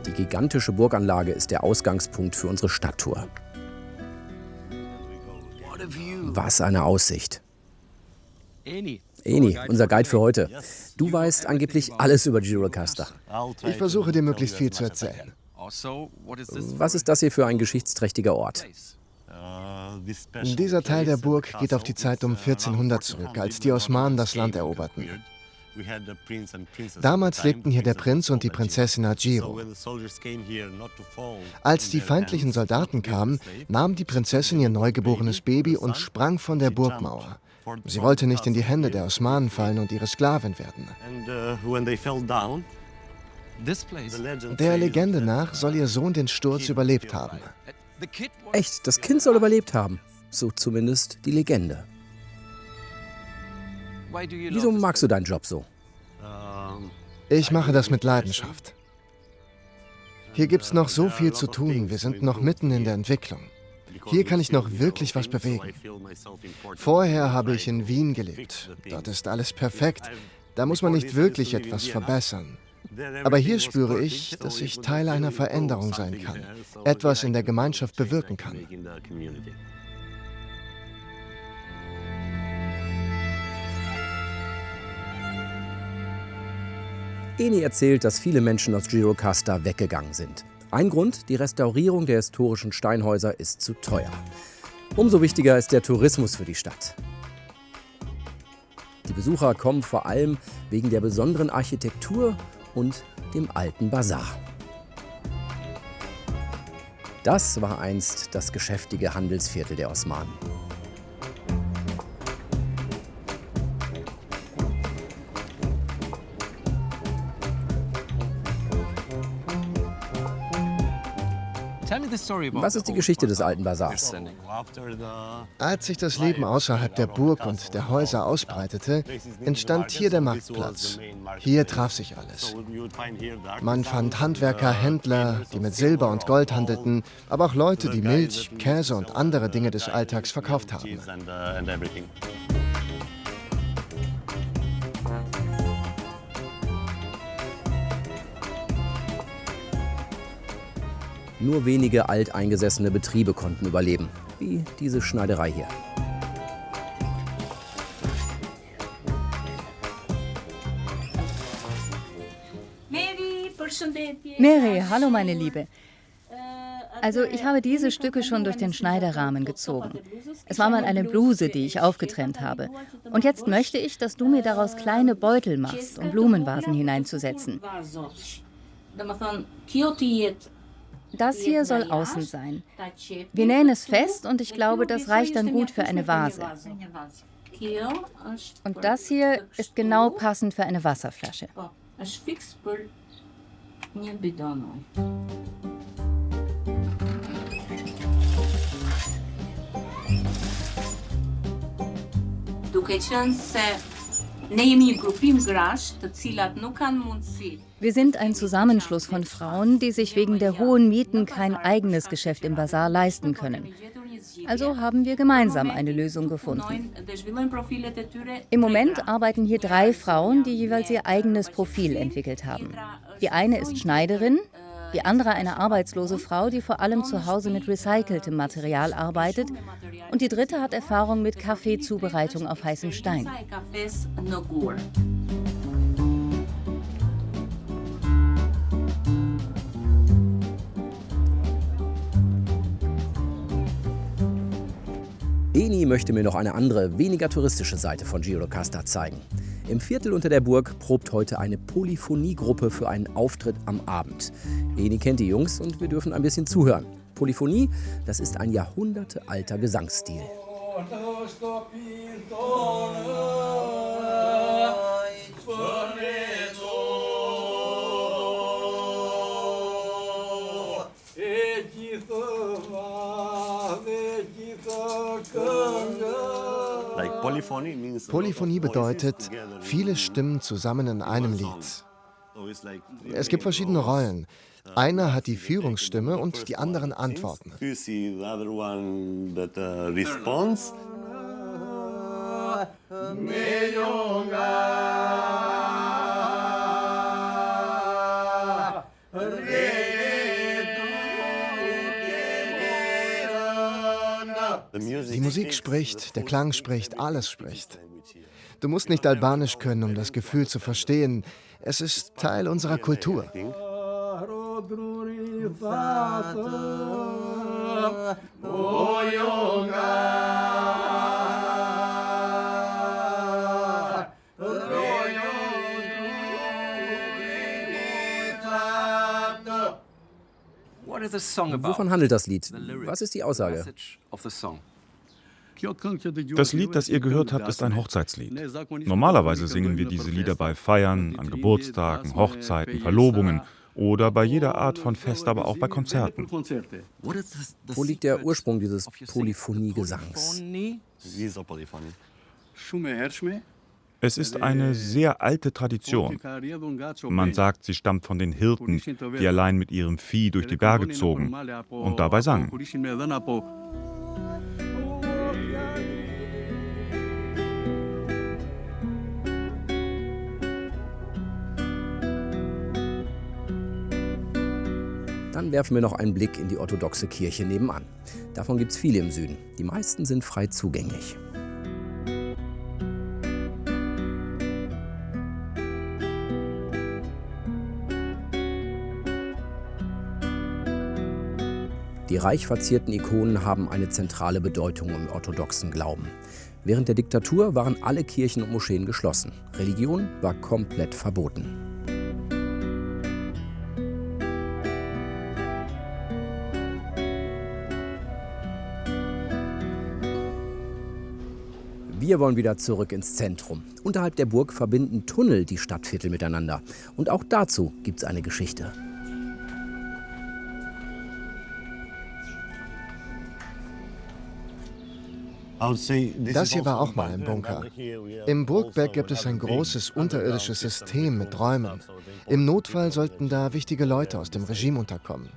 Die gigantische Burganlage ist der Ausgangspunkt für unsere Stadttour. Was eine Aussicht. Eni, unser Guide für heute. Du weißt angeblich alles über Gjirokasta. Ich versuche dir möglichst viel zu erzählen. Was ist das hier für ein geschichtsträchtiger Ort? Dieser Teil der Burg geht auf die Zeit um 1400 zurück, als die Osmanen das Land eroberten. Damals lebten hier der Prinz und die Prinzessin Argiro. Als die feindlichen Soldaten kamen, nahm die Prinzessin ihr neugeborenes Baby und sprang von der Burgmauer. Sie wollte nicht in die Hände der Osmanen fallen und ihre Sklavin werden. Der Legende nach soll ihr Sohn den Sturz überlebt haben. Echt, das Kind soll überlebt haben. So zumindest die Legende. Wieso magst du deinen Job so? Ich mache das mit Leidenschaft. Hier gibt's noch so viel zu tun, wir sind noch mitten in der Entwicklung. Hier kann ich noch wirklich was bewegen. Vorher habe ich in Wien gelebt. Dort ist alles perfekt. Da muss man nicht wirklich etwas verbessern. Aber hier spüre ich, dass ich Teil einer Veränderung sein kann, etwas in der Gemeinschaft bewirken kann. Eni erzählt, dass viele Menschen aus Gjirokasta weggegangen sind. Ein Grund, die Restaurierung der historischen Steinhäuser ist zu teuer. Umso wichtiger ist der Tourismus für die Stadt. Die Besucher kommen vor allem wegen der besonderen Architektur und dem alten Basar. Das war einst das geschäftige Handelsviertel der Osmanen. Was ist die Geschichte des alten Basars? Als sich das Leben außerhalb der Burg und der Häuser ausbreitete, entstand hier der Marktplatz. Hier traf sich alles. Man fand Handwerker, Händler, die mit Silber und Gold handelten, aber auch Leute, die Milch, Käse und andere Dinge des Alltags verkauft haben. Nur wenige alteingesessene Betriebe konnten überleben, wie diese Schneiderei hier. Mary, hallo meine Liebe. Also ich habe diese Stücke schon durch den Schneiderrahmen gezogen. Es war mal eine Bluse, die ich aufgetrennt habe. Und jetzt möchte ich, dass du mir daraus kleine Beutel machst, um Blumenvasen hineinzusetzen. Das hier soll außen sein. Wir nähen es fest und ich glaube, das reicht dann gut für eine Vase. Und das hier ist genau passend für eine Wasserflasche. Wir sind ein Zusammenschluss von Frauen, die sich wegen der hohen Mieten kein eigenes Geschäft im Basar leisten können. Also haben wir gemeinsam eine Lösung gefunden. Im Moment arbeiten hier 3 Frauen, die jeweils ihr eigenes Profil entwickelt haben. Die eine ist Schneiderin, die andere eine arbeitslose Frau, die vor allem zu Hause mit recyceltem Material arbeitet, und die dritte hat Erfahrung mit Kaffeezubereitung auf heißem Stein. Eni möchte mir noch eine andere, weniger touristische Seite von Gjirokasta zeigen. Im Viertel unter der Burg probt heute eine Polyphoniegruppe für einen Auftritt am Abend. Eni kennt die Jungs und wir dürfen ein bisschen zuhören. Polyphonie, das ist ein jahrhundertealter Gesangsstil. Polyphonie bedeutet, viele Stimmen zusammen in einem Lied. Es gibt verschiedene Rollen. Einer hat die Führungsstimme und die anderen antworten. Die Musik spricht, der Klang spricht, alles spricht. Du musst nicht Albanisch können, um das Gefühl zu verstehen. Es ist Teil unserer Kultur. Wovon handelt das Lied? Was ist die Aussage? Das Lied, das ihr gehört habt, ist ein Hochzeitslied. Normalerweise singen wir diese Lieder bei Feiern, an Geburtstagen, Hochzeiten, Verlobungen oder bei jeder Art von Fest, aber auch bei Konzerten. Wo liegt der Ursprung dieses Polyphonie-Gesangs? Es ist eine sehr alte Tradition. Man sagt, sie stammt von den Hirten, die allein mit ihrem Vieh durch die Berge zogen und dabei sangen. Dann werfen wir noch einen Blick in die orthodoxe Kirche nebenan. Davon gibt es viele im Süden. Die meisten sind frei zugänglich. Die reich verzierten Ikonen haben eine zentrale Bedeutung im orthodoxen Glauben. Während der Diktatur waren alle Kirchen und Moscheen geschlossen. Religion war komplett verboten. Wir wollen wieder zurück ins Zentrum. Unterhalb der Burg verbinden Tunnel die Stadtviertel miteinander. Und auch dazu gibt es eine Geschichte. Das hier war auch mal ein Bunker. Im Burgberg gibt es ein großes unterirdisches System mit Räumen. Im Notfall sollten da wichtige Leute aus dem Regime unterkommen.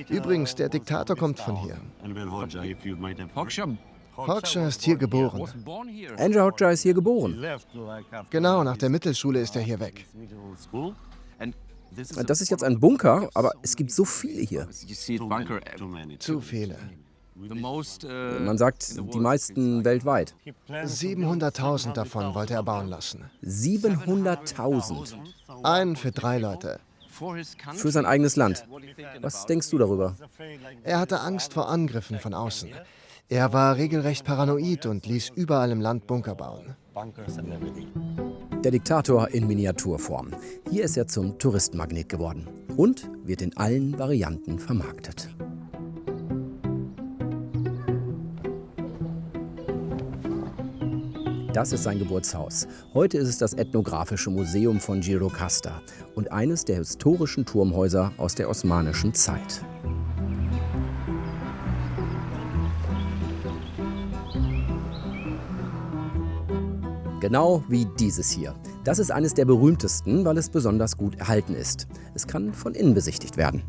Übrigens, der Diktator kommt von hier. Hoxha ist hier geboren. Andrew Hoxha ist hier geboren. Genau, nach der Mittelschule ist er hier weg. Das ist jetzt ein Bunker, aber es gibt so viele hier. Zu viele. Man sagt, die meisten weltweit. 700.000 davon wollte er bauen lassen. 700.000? Einen für 3 Leute. Für sein eigenes Land. Was denkst du darüber? Er hatte Angst vor Angriffen von außen. Er war regelrecht paranoid und ließ überall im Land Bunker bauen. Der Diktator in Miniaturform. Hier ist er zum Touristenmagnet geworden und wird in allen Varianten vermarktet. Das ist sein Geburtshaus. Heute ist es das Ethnographische Museum von Gjirokasta und eines der historischen Turmhäuser aus der osmanischen Zeit. Genau wie dieses hier. Das ist eines der berühmtesten, weil es besonders gut erhalten ist. Es kann von innen besichtigt werden.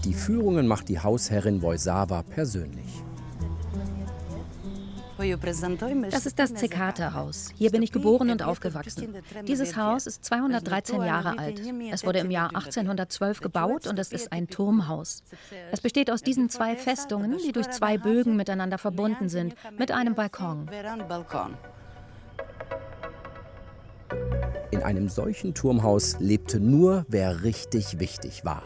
Die Führungen macht die Hausherrin Woisava persönlich. Das ist das Cekate-Haus. Hier bin ich geboren und aufgewachsen. Dieses Haus ist 213 Jahre alt. Es wurde im Jahr 1812 gebaut und es ist ein Turmhaus. Es besteht aus diesen 2 Festungen, die durch 2 Bögen miteinander verbunden sind, mit einem Balkon. In einem solchen Turmhaus lebte nur, wer richtig wichtig war.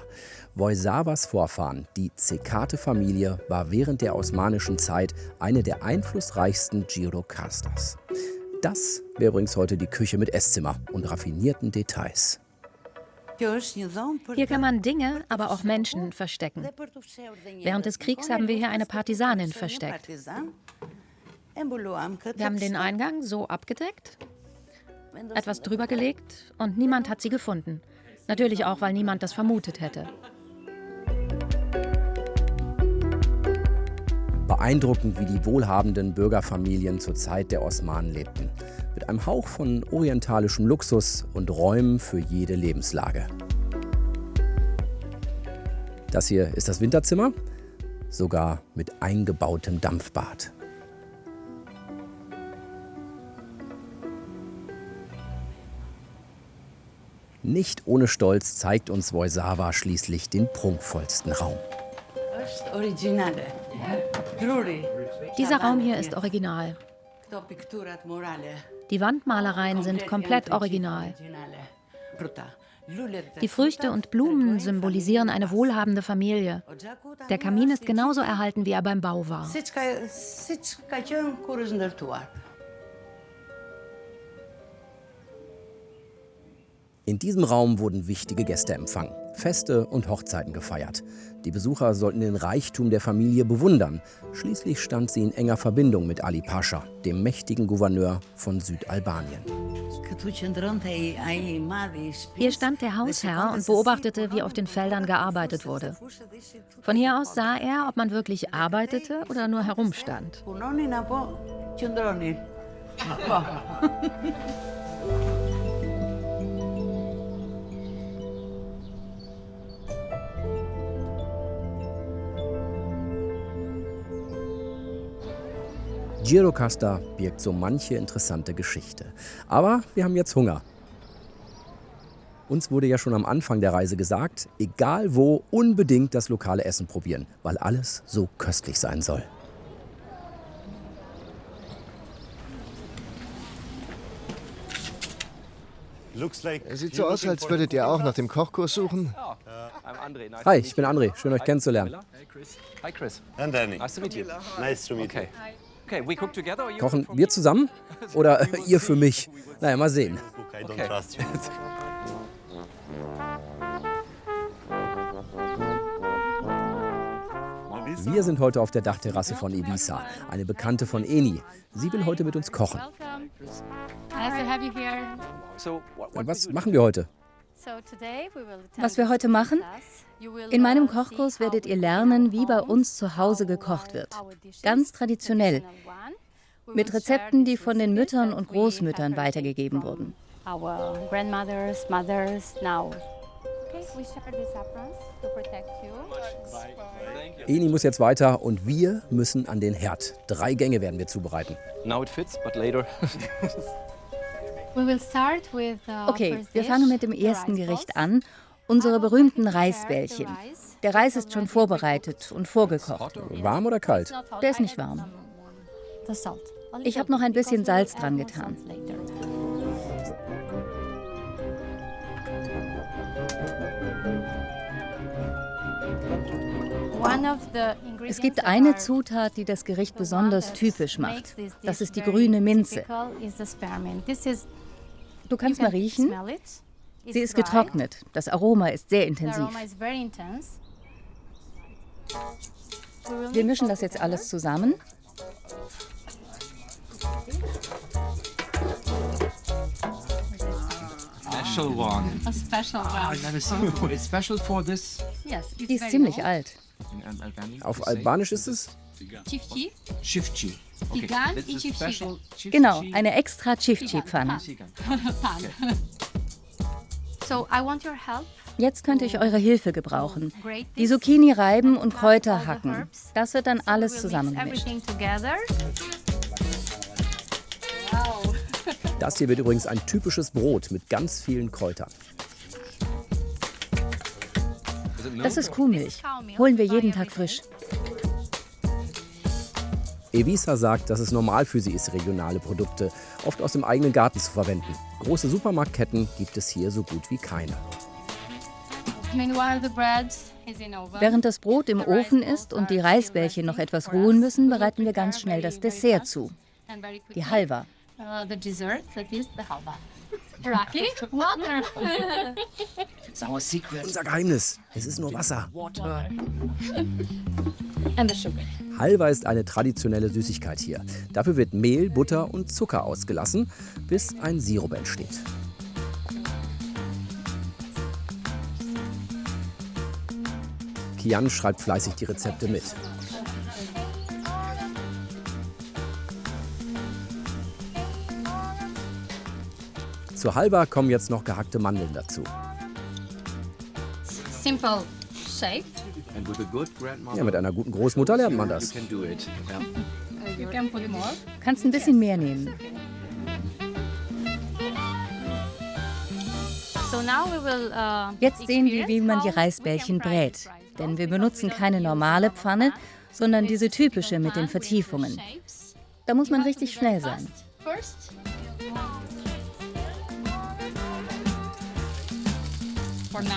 Woisavas Vorfahren, die Cekate-Familie, war während der osmanischen Zeit eine der einflussreichsten Gjirokastas. Das wäre übrigens heute die Küche mit Esszimmer und raffinierten Details. Hier kann man Dinge, aber auch Menschen verstecken. Während des Kriegs haben wir hier eine Partisanin versteckt. Wir haben den Eingang so abgedeckt, etwas drüber gelegt und niemand hat sie gefunden. Natürlich auch, weil niemand das vermutet hätte. Beeindruckend, wie die wohlhabenden Bürgerfamilien zur Zeit der Osmanen lebten. Mit einem Hauch von orientalischem Luxus und Räumen für jede Lebenslage. Das hier ist das Winterzimmer, sogar mit eingebautem Dampfbad. Nicht ohne Stolz zeigt uns Woisava schließlich den prunkvollsten Raum. Dieser Raum hier ist original. Die Wandmalereien sind komplett original. Die Früchte und Blumen symbolisieren eine wohlhabende Familie. Der Kamin ist genauso erhalten, wie er beim Bau war. In diesem Raum wurden wichtige Gäste empfangen, Feste und Hochzeiten gefeiert. Die Besucher sollten den Reichtum der Familie bewundern. Schließlich stand sie in enger Verbindung mit Ali Pascha, dem mächtigen Gouverneur von Südalbanien. Hier stand der Hausherr und beobachtete, wie auf den Feldern gearbeitet wurde. Von hier aus sah er, ob man wirklich arbeitete oder nur herumstand. Gjirokasta birgt so manche interessante Geschichte. Aber wir haben jetzt Hunger. Uns wurde ja schon am Anfang der Reise gesagt, egal wo, unbedingt das lokale Essen probieren, weil alles so köstlich sein soll. Es sieht so aus, als würdet ihr auch nach dem Kochkurs suchen. Hi, ich bin André. Schön, euch kennenzulernen. Hi, Chris. And Danny. Nice to meet you. Nice to meet you. Okay, we cook together or you Kochen wir zusammen? Oder ihr für mich? Naja, mal sehen. I don't trust you. Wir sind heute auf der Dachterrasse von Ibiza. Eine Bekannte von Eni. Sie will heute mit uns kochen. Und was machen wir heute? Was wir heute machen? In meinem Kochkurs werdet ihr lernen, wie bei uns zu Hause gekocht wird. Ganz traditionell. Mit Rezepten, die von den Müttern und Großmüttern weitergegeben wurden. Eni muss jetzt weiter und wir müssen an den Herd. 3 Gänge werden wir zubereiten. Now it fits, but later. Okay, wir fangen mit dem ersten Gericht an. Unsere berühmten Reisbällchen. Der Reis ist schon vorbereitet und vorgekocht. Warm oder kalt? Der ist nicht warm. Ich habe noch ein bisschen Salz dran getan. Es gibt eine Zutat, die das Gericht besonders typisch macht. Das ist die grüne Minze. Du kannst mal riechen. Sie ist getrocknet. Das Aroma ist sehr intensiv. Wir mischen das jetzt alles zusammen. Special one. A special one. I've never seen before. It's special for this. Yes, Die ist ziemlich alt. Auf Albanisch ist es? Çiftçi. Çiftçi. Tigan i çiftçi. Genau, eine extra Çiftçi-Pfanne. So, I want your help. Jetzt könnte ich eure Hilfe gebrauchen. Die Zucchini reiben und Kräuter hacken. Das wird dann alles zusammengemischt. Das hier wird übrigens ein typisches Brot mit ganz vielen Kräutern. Das ist Kuhmilch. Holen wir jeden Tag frisch. Evisa sagt, dass es normal für sie ist, regionale Produkte oft aus dem eigenen Garten zu verwenden. Große Supermarktketten gibt es hier so gut wie keine. Während das Brot im Ofen ist und die Reisbällchen noch etwas ruhen müssen, bereiten wir ganz schnell das Dessert zu. Die Halva. Unser Geheimnis, es ist nur Wasser. Halva ist eine traditionelle Süßigkeit hier. Dafür wird Mehl, Butter und Zucker ausgelassen, bis ein Sirup entsteht. Kian schreibt fleißig die Rezepte mit. Zur Halva kommen jetzt noch gehackte Mandeln dazu. Simple shape. Ja, mit einer guten Großmutter lernt man das. You can put more. Kannst ein bisschen mehr nehmen. Jetzt sehen wir, wie man die Reisbällchen brät. Denn wir benutzen keine normale Pfanne, sondern diese typische mit den Vertiefungen. Da muss man richtig schnell sein.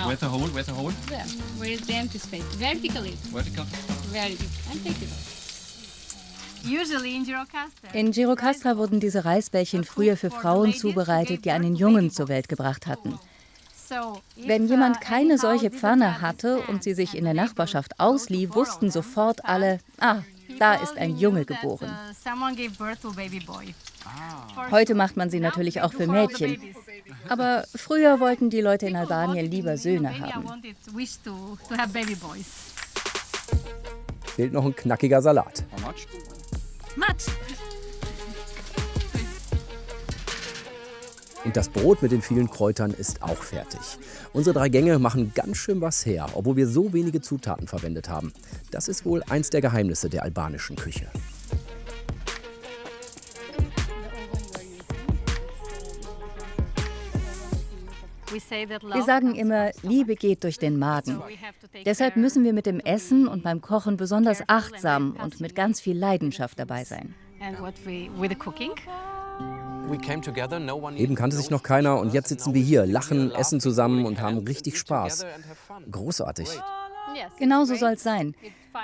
Where's the hole? Where's the hole? There. Where is the empty space? Vertically. Vertical. Very good. And take it off. Usually in Girocastra. In Girocastra wurden diese Reisbällchen früher für Frauen zubereitet, die einen Jungen zur Welt gebracht hatten. Wenn jemand keine solche Pfanne hatte und sie sich in der Nachbarschaft auslieh, wussten sofort alle, da ist ein Junge geboren. Heute macht man sie natürlich auch für Mädchen. Aber früher wollten die Leute in Albanien lieber Söhne haben. Fehlt noch ein knackiger Salat. Und das Brot mit den vielen Kräutern ist auch fertig. Unsere 3 Gänge machen ganz schön was her, obwohl wir so wenige Zutaten verwendet haben. Das ist wohl eins der Geheimnisse der albanischen Küche. Wir sagen immer, Liebe geht durch den Magen. Deshalb müssen wir mit dem Essen und beim Kochen besonders achtsam und mit ganz viel Leidenschaft dabei sein. Eben kannte sich noch keiner und jetzt sitzen wir hier, lachen, essen zusammen und haben richtig Spaß. Großartig. Genau so soll es sein.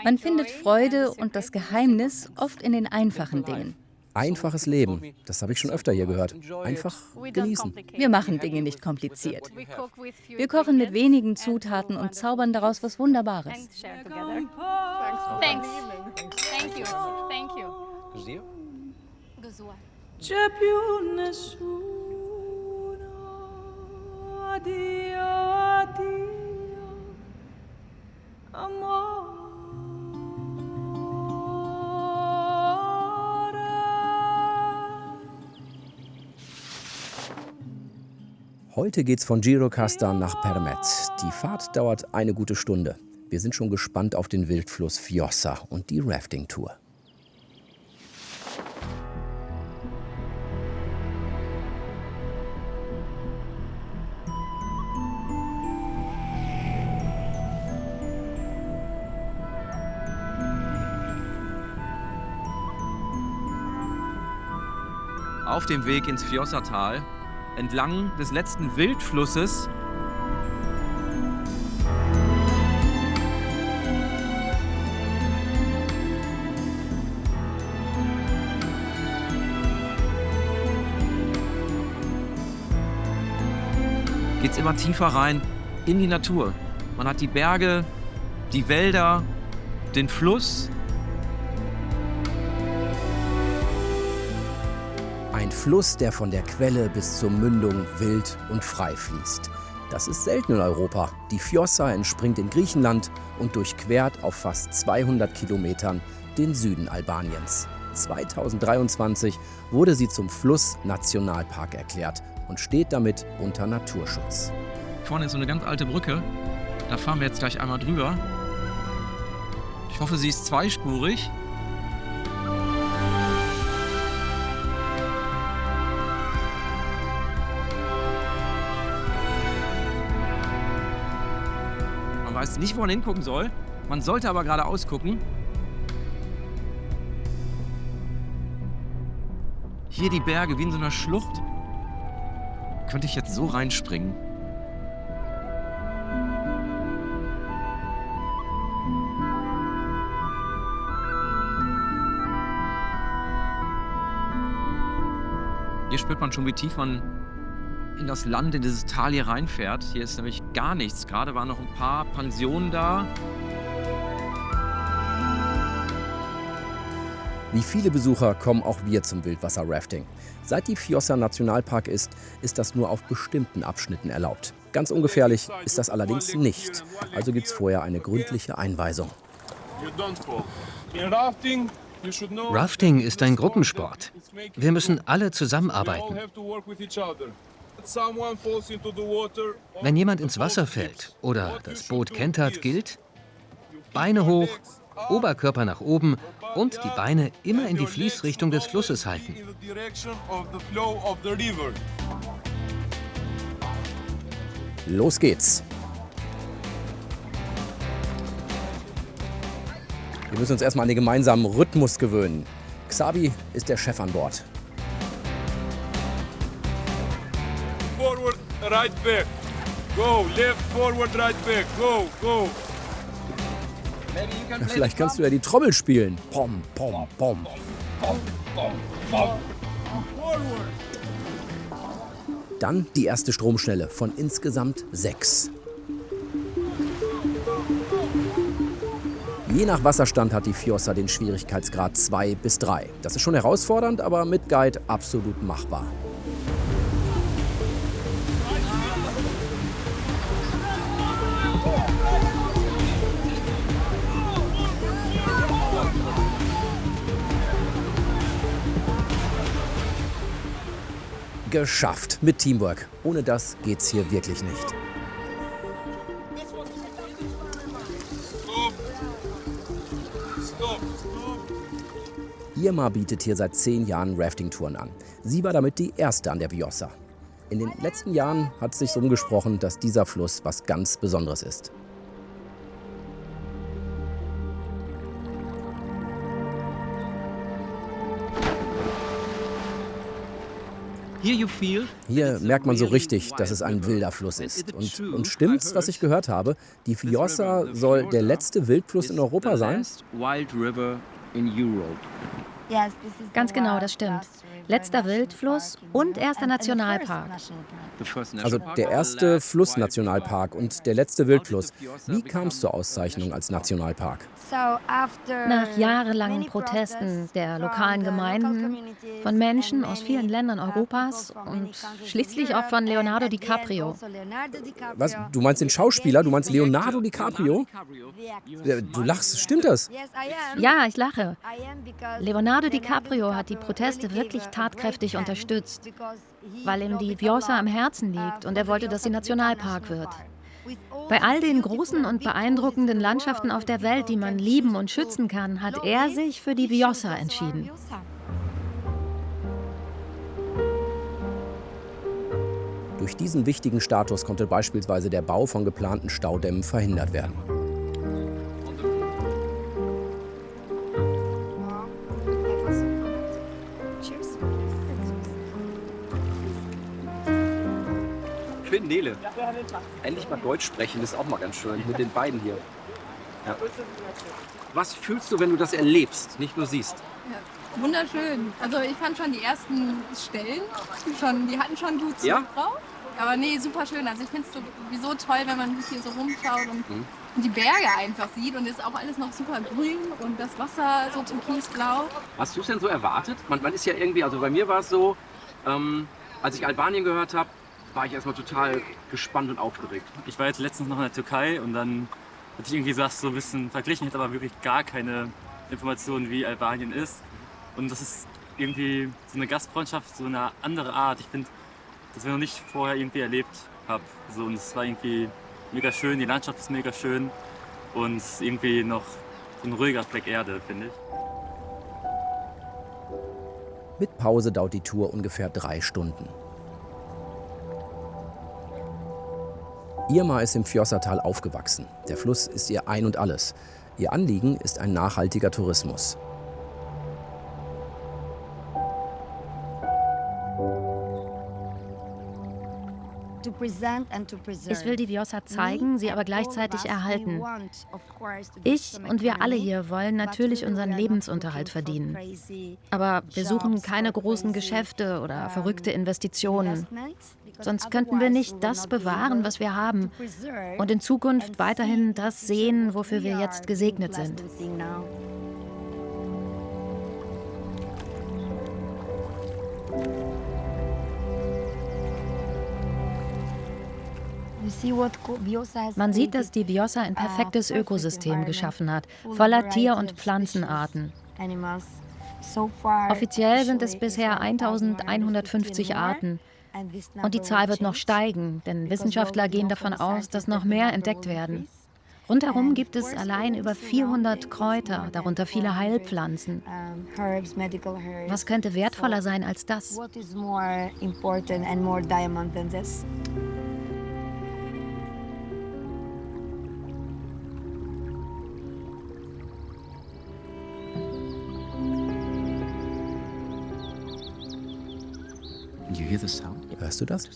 Man findet Freude und das Geheimnis oft in den einfachen Dingen. Einfaches Leben, das habe ich schon öfter hier gehört. Einfach genießen. Wir machen Dinge nicht kompliziert. Wir kochen mit wenigen Zutaten und zaubern daraus was Wunderbares. Thanks. Thank you. Thank you. c'è più nessuno. Addio, addio, amore. Heute geht's von Gjirokastër nach Permet. Die Fahrt dauert eine gute Stunde. Wir sind schon gespannt auf den Wildfluss Fjosa und die Rafting-Tour. Auf dem Weg ins Fjosatal, entlang des letzten Wildflusses, geht's immer tiefer rein in die Natur. Man hat die Berge, die Wälder, den Fluss. Ein Fluss, der von der Quelle bis zur Mündung wild und frei fließt. Das ist selten in Europa. Die Fjosa entspringt in Griechenland und durchquert auf fast 200 Kilometern den Süden Albaniens. 2023 wurde sie zum Flussnationalpark erklärt und steht damit unter Naturschutz. Vorne ist so eine ganz alte Brücke. Da fahren wir jetzt gleich einmal drüber. Ich hoffe, sie ist zweispurig. Man weiß nicht, wo man hingucken soll. Man sollte aber geradeaus gucken. Hier die Berge wie in so einer Schlucht. Könnte ich jetzt so reinspringen? Hier spürt man schon, wie tief man in das Land, in dieses Tal hier reinfährt. Hier ist nämlich gar nichts. Gerade waren noch ein paar Pensionen da. Wie viele Besucher kommen auch wir zum Wildwasser-Rafting. Seit die Fjosa Nationalpark ist das nur auf bestimmten Abschnitten erlaubt. Ganz ungefährlich ist das allerdings nicht. Also gibt es vorher eine gründliche Einweisung. Rafting ist ein Gruppensport. Wir müssen alle zusammenarbeiten. Wenn jemand ins Wasser fällt oder das Boot kentert, gilt: Beine hoch, Oberkörper nach oben und die Beine immer in die Fließrichtung des Flusses halten. Los geht's! Wir müssen uns erstmal an den gemeinsamen Rhythmus gewöhnen. Xabi ist der Chef an Bord. Forward, right back. Go, left, forward, right back. Go, go. Vielleicht kannst du ja die Trommel spielen. Pom, pom, pom. Dann die erste Stromschnelle von insgesamt 6. Je nach Wasserstand hat die Fjosa den Schwierigkeitsgrad 2 bis 3. Das ist schon herausfordernd, aber mit Guide absolut machbar. Geschafft mit Teamwork. Ohne das geht's hier wirklich nicht. Irma bietet hier seit 10 Jahren Rafting-Touren an. Sie war damit die erste an der Fjosa. In den letzten Jahren hat es sich rumgesprochen, dass dieser Fluss was ganz Besonderes ist. Hier merkt man so richtig, dass es ein wilder Fluss ist. Und stimmt's, was ich gehört habe? Die Vjosa soll der letzte Wildfluss in Europa sein? Ganz genau, das stimmt. Letzter Wildfluss und erster Nationalpark. Also der erste Flussnationalpark und der letzte Wildfluss. Wie kam es zur Auszeichnung als Nationalpark? Nach jahrelangen Protesten der lokalen Gemeinden, von Menschen aus vielen Ländern Europas und schließlich auch von Leonardo DiCaprio. Was? Du meinst den Schauspieler? Du meinst Leonardo DiCaprio? Du lachst, stimmt das? Ja, ich lache. Leonardo DiCaprio hat die Proteste wirklich tatkräftig unterstützt, weil ihm die Vjosa am Herzen liegt und er wollte, dass sie Nationalpark wird. Bei all den großen und beeindruckenden Landschaften auf der Welt, die man lieben und schützen kann, hat er sich für die Vjosa entschieden. Durch diesen wichtigen Status konnte beispielsweise der Bau von geplanten Staudämmen verhindert werden. Finn, Nele, endlich mal Deutsch sprechen, das ist auch mal ganz schön, mit den beiden hier. Ja. Was fühlst du, wenn du das erlebst, nicht nur siehst? Ja, wunderschön. Also ich fand schon die ersten Stellen, die hatten schon gut Zug drauf. Aber nee, super schön. Also ich finde es sowieso toll, wenn man hier so rumschaut und die Berge einfach sieht. Und es ist auch alles noch super grün und das Wasser so türkisblau. Hast du es denn so erwartet? Man ist ja irgendwie, also bei mir war es so, als ich Albanien gehört habe, war ich erstmal total gespannt und aufgeregt. Ich war jetzt letztens noch in der Türkei und dann hatte ich irgendwie so ein bisschen verglichen, ich hatte aber wirklich gar keine Informationen, wie Albanien ist. Und das ist irgendwie so eine Gastfreundschaft, so eine andere Art. Ich finde, das wir noch nicht vorher irgendwie erlebt habe. So, und es war irgendwie mega schön, die Landschaft ist mega schön und irgendwie noch so ein ruhiger Fleck Erde, finde ich. Mit Pause dauert die Tour ungefähr 3 Stunden. Irma ist im Vjosatal aufgewachsen. Der Fluss ist ihr Ein und Alles. Ihr Anliegen ist ein nachhaltiger Tourismus. Ich will die Vjosa zeigen, sie aber gleichzeitig erhalten. Ich und wir alle hier wollen natürlich unseren Lebensunterhalt verdienen. Aber wir suchen keine großen Geschäfte oder verrückte Investitionen. Sonst könnten wir nicht das bewahren, was wir haben. Und in Zukunft weiterhin das sehen, wofür wir jetzt gesegnet sind. Man sieht, dass die Vjosa ein perfektes Ökosystem geschaffen hat, voller Tier- und Pflanzenarten. Offiziell sind es bisher 1150 Arten. Und die Zahl wird noch steigen, denn Wissenschaftler gehen davon aus, dass noch mehr entdeckt werden. Rundherum gibt es allein über 400 Kräuter, darunter viele Heilpflanzen. Was könnte wertvoller sein als das? Hörst du das?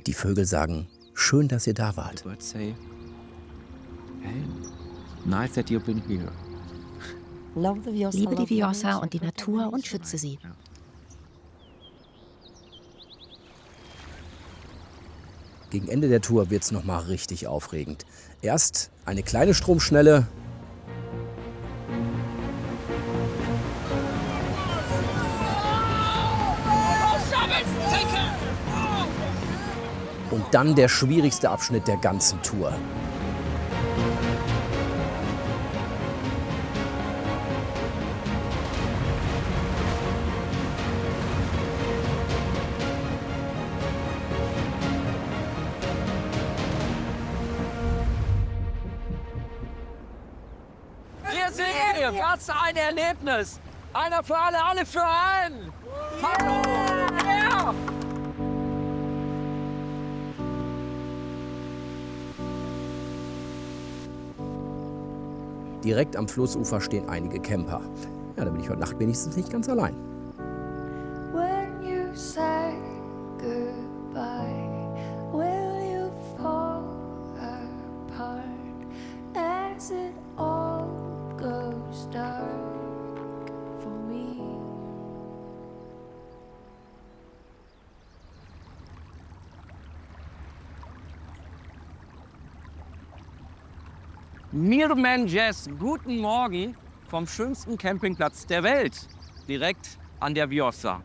Die Vögel sagen, schön, dass ihr da wart. Liebe die Vjosa und die Natur und schütze sie. Gegen Ende der Tour wird's noch mal richtig aufregend. Erst eine kleine Stromschnelle. Und dann der schwierigste Abschnitt der ganzen Tour. Wir singen hier, was ein Erlebnis! Einer für alle, alle für einen! Hallo! Ja! Direkt am Flussufer stehen einige Camper. Ja, da bin ich heute Nacht wenigstens nicht ganz allein. When you Mirmen Jazz, guten Morgen vom schönsten Campingplatz der Welt, direkt an der Vjosa.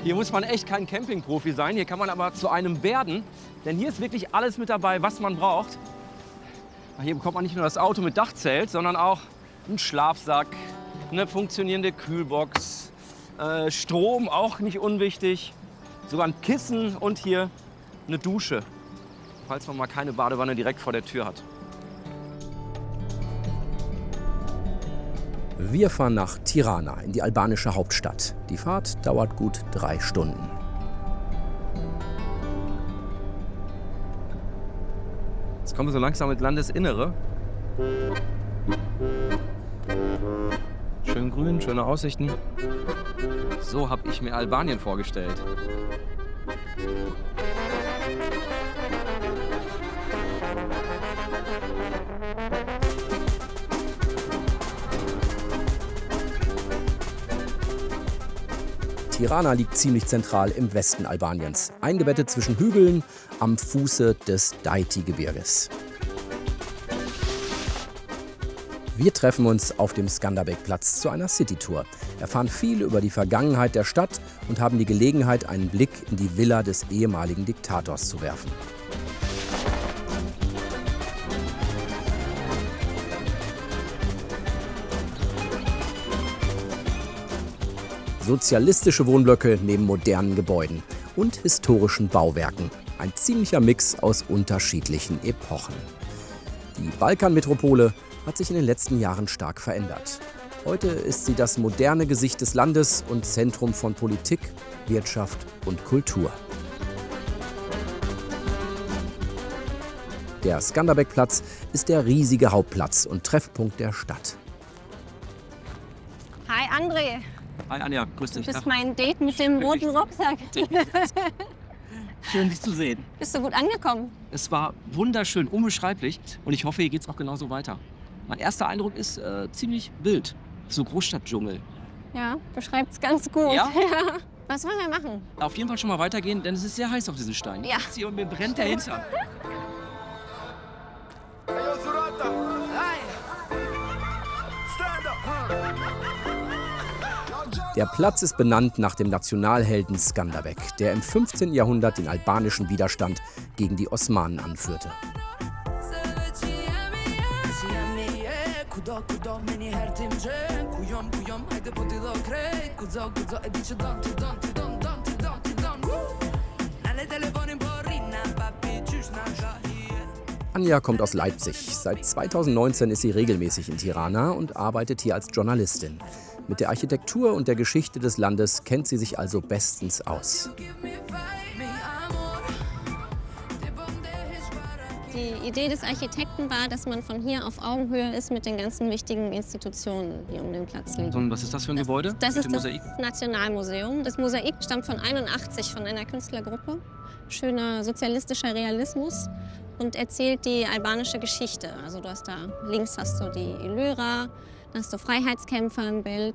Hier muss man echt kein Campingprofi sein, hier kann man aber zu einem werden, denn hier ist wirklich alles mit dabei, was man braucht. Hier bekommt man nicht nur das Auto mit Dachzelt, sondern auch einen Schlafsack, eine funktionierende Kühlbox, Strom, auch nicht unwichtig, sogar ein Kissen und hier eine Dusche, falls man mal keine Badewanne direkt vor der Tür hat. Wir fahren nach Tirana, in die albanische Hauptstadt. Die Fahrt dauert gut 3 Stunden. Jetzt kommen wir so langsam ins Landesinnere. Schön grün, schöne Aussichten. So habe ich mir Albanien vorgestellt. Tirana liegt ziemlich zentral im Westen Albaniens, eingebettet zwischen Hügeln am Fuße des Daiti-Gebirges. Wir treffen uns auf dem Skanderbeg-Platz zu einer Citytour, erfahren viel über die Vergangenheit der Stadt und haben die Gelegenheit, einen Blick in die Villa des ehemaligen Diktators zu werfen. Sozialistische Wohnblöcke neben modernen Gebäuden und historischen Bauwerken. Ein ziemlicher Mix aus unterschiedlichen Epochen. Die Balkanmetropole hat sich in den letzten Jahren stark verändert. Heute ist sie das moderne Gesicht des Landes und Zentrum von Politik, Wirtschaft und Kultur. Der Skanderbeg-Platz ist der riesige Hauptplatz und Treffpunkt der Stadt. Hi André. Hi Anja, grüß dich. Du bist mein Date mit dem roten Rucksack. Schön, dich zu sehen. Bist du gut angekommen? Es war wunderschön, unbeschreiblich und ich hoffe, hier geht's auch genauso weiter. Mein erster Eindruck ist ziemlich wild, so Großstadtdschungel. Ja, beschreibt's ganz gut. Ja? Was wollen wir machen? Auf jeden Fall schon mal weitergehen, denn es ist sehr heiß auf diesen Stein. Ja. Und mir brennt der Hintern. Der Platz ist benannt nach dem Nationalhelden Skanderbeg, der im 15. Jahrhundert den albanischen Widerstand gegen die Osmanen anführte. Anja kommt aus Leipzig. Seit 2019 ist sie regelmäßig in Tirana und arbeitet hier als Journalistin. Mit der Architektur und der Geschichte des Landes kennt sie sich also bestens aus. Die Idee des Architekten war, dass man von hier auf Augenhöhe ist mit den ganzen wichtigen Institutionen, die um den Platz liegen. Und was ist das für ein Gebäude? Das ist das Nationalmuseum. Das Mosaik stammt von 81 von einer Künstlergruppe. Schöner sozialistischer Realismus und erzählt die albanische Geschichte. Also du hast da links hast du die Illyra, dann hast du Freiheitskämpfer im Bild.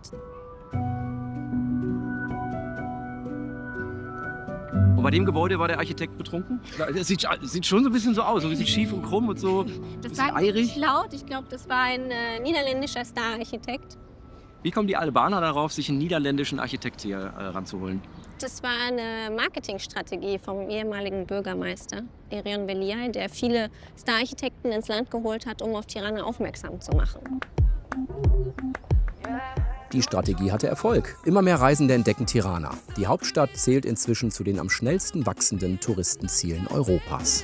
Und bei dem Gebäude war der Architekt betrunken? Es sieht schon so ein bisschen so aus, so ein bisschen schief und krumm und so. Das war nicht laut. Ich glaube, das war ein niederländischer Star-Architekt. Wie kommen die Albaner darauf, sich einen niederländischen Architekt hier ranzuholen? Das war eine Marketingstrategie vom ehemaligen Bürgermeister Erion Veliaj, der viele Star-Architekten ins Land geholt hat, um auf Tirana aufmerksam zu machen. Die Strategie hatte Erfolg. Immer mehr Reisende entdecken Tirana. Die Hauptstadt zählt inzwischen zu den am schnellsten wachsenden Touristenzielen Europas.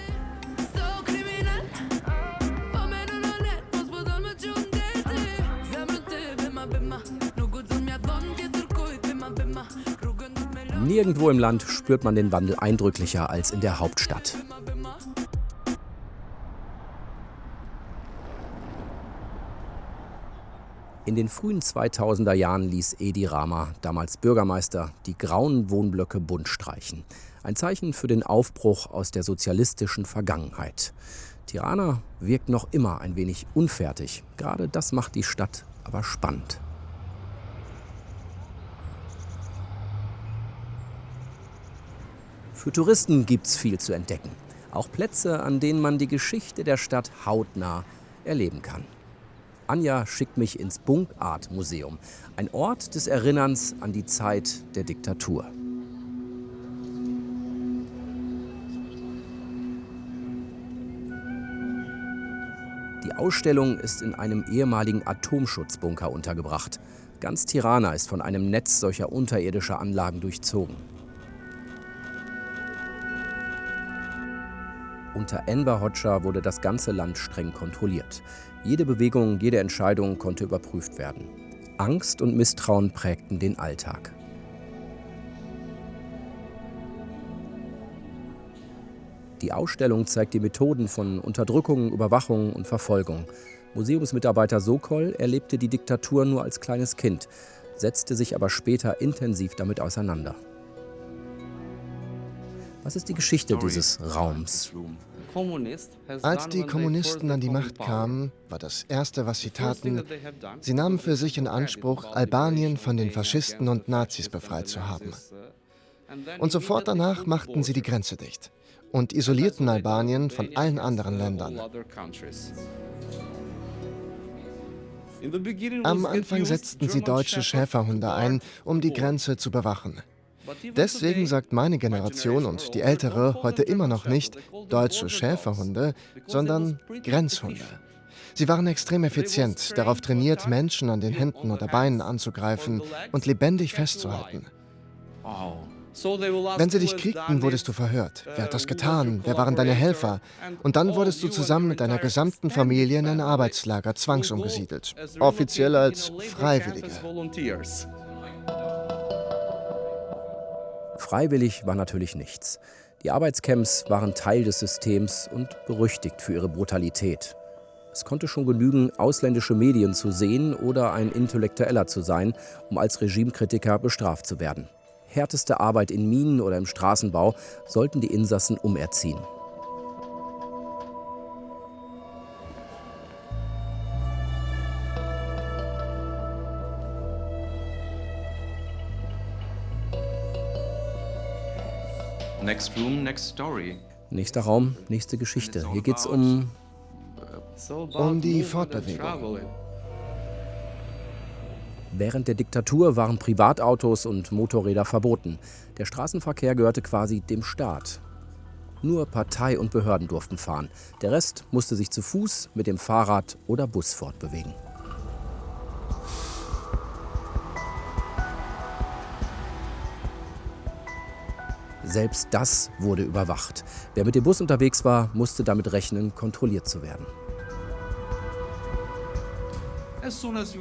Nirgendwo im Land spürt man den Wandel eindrücklicher als in der Hauptstadt. In den frühen 2000er Jahren ließ Edi Rama, damals Bürgermeister, die grauen Wohnblöcke bunt streichen. Ein Zeichen für den Aufbruch aus der sozialistischen Vergangenheit. Tirana wirkt noch immer ein wenig unfertig. Gerade das macht die Stadt aber spannend. Für Touristen gibt's viel zu entdecken. Auch Plätze, an denen man die Geschichte der Stadt hautnah erleben kann. Anja schickt mich ins Bunk-Art-Museum, ein Ort des Erinnerns an die Zeit der Diktatur. Die Ausstellung ist in einem ehemaligen Atomschutzbunker untergebracht. Ganz Tirana ist von einem Netz solcher unterirdischer Anlagen durchzogen. Unter Enver Hoxha wurde das ganze Land streng kontrolliert. Jede Bewegung, jede Entscheidung konnte überprüft werden. Angst und Misstrauen prägten den Alltag. Die Ausstellung zeigt die Methoden von Unterdrückung, Überwachung und Verfolgung. Museumsmitarbeiter Sokol erlebte die Diktatur nur als kleines Kind, setzte sich aber später intensiv damit auseinander. Was ist die Geschichte dieses Raums? Als die Kommunisten an die Macht kamen, war das Erste, was sie taten, sie nahmen für sich in Anspruch, Albanien von den Faschisten und Nazis befreit zu haben. Und sofort danach machten sie die Grenze dicht und isolierten Albanien von allen anderen Ländern. Am Anfang setzten sie deutsche Schäferhunde ein, um die Grenze zu bewachen. Deswegen sagt meine Generation und die ältere heute immer noch nicht deutsche Schäferhunde, sondern Grenzhunde. Sie waren extrem effizient, darauf trainiert, Menschen an den Händen oder Beinen anzugreifen und lebendig festzuhalten. Wenn sie dich kriegten, wurdest du verhört. Wer hat das getan? Wer waren deine Helfer? Und dann wurdest du zusammen mit deiner gesamten Familie in ein Arbeitslager zwangsumgesiedelt, offiziell als Freiwillige. Freiwillig war natürlich nichts. Die Arbeitscamps waren Teil des Systems und berüchtigt für ihre Brutalität. Es konnte schon genügen, ausländische Medien zu sehen oder ein Intellektueller zu sein, um als Regimekritiker bestraft zu werden. Härteste Arbeit in Minen oder im Straßenbau sollten die Insassen umerziehen. Next room, next story. Nächster Raum, nächste Geschichte. Hier geht's um die Fortbewegung. Während der Diktatur waren Privatautos und Motorräder verboten. Der Straßenverkehr gehörte quasi dem Staat. Nur Partei und Behörden durften fahren. Der Rest musste sich zu Fuß, mit dem Fahrrad oder Bus fortbewegen. Selbst das wurde überwacht. Wer mit dem Bus unterwegs war, musste damit rechnen, kontrolliert zu werden.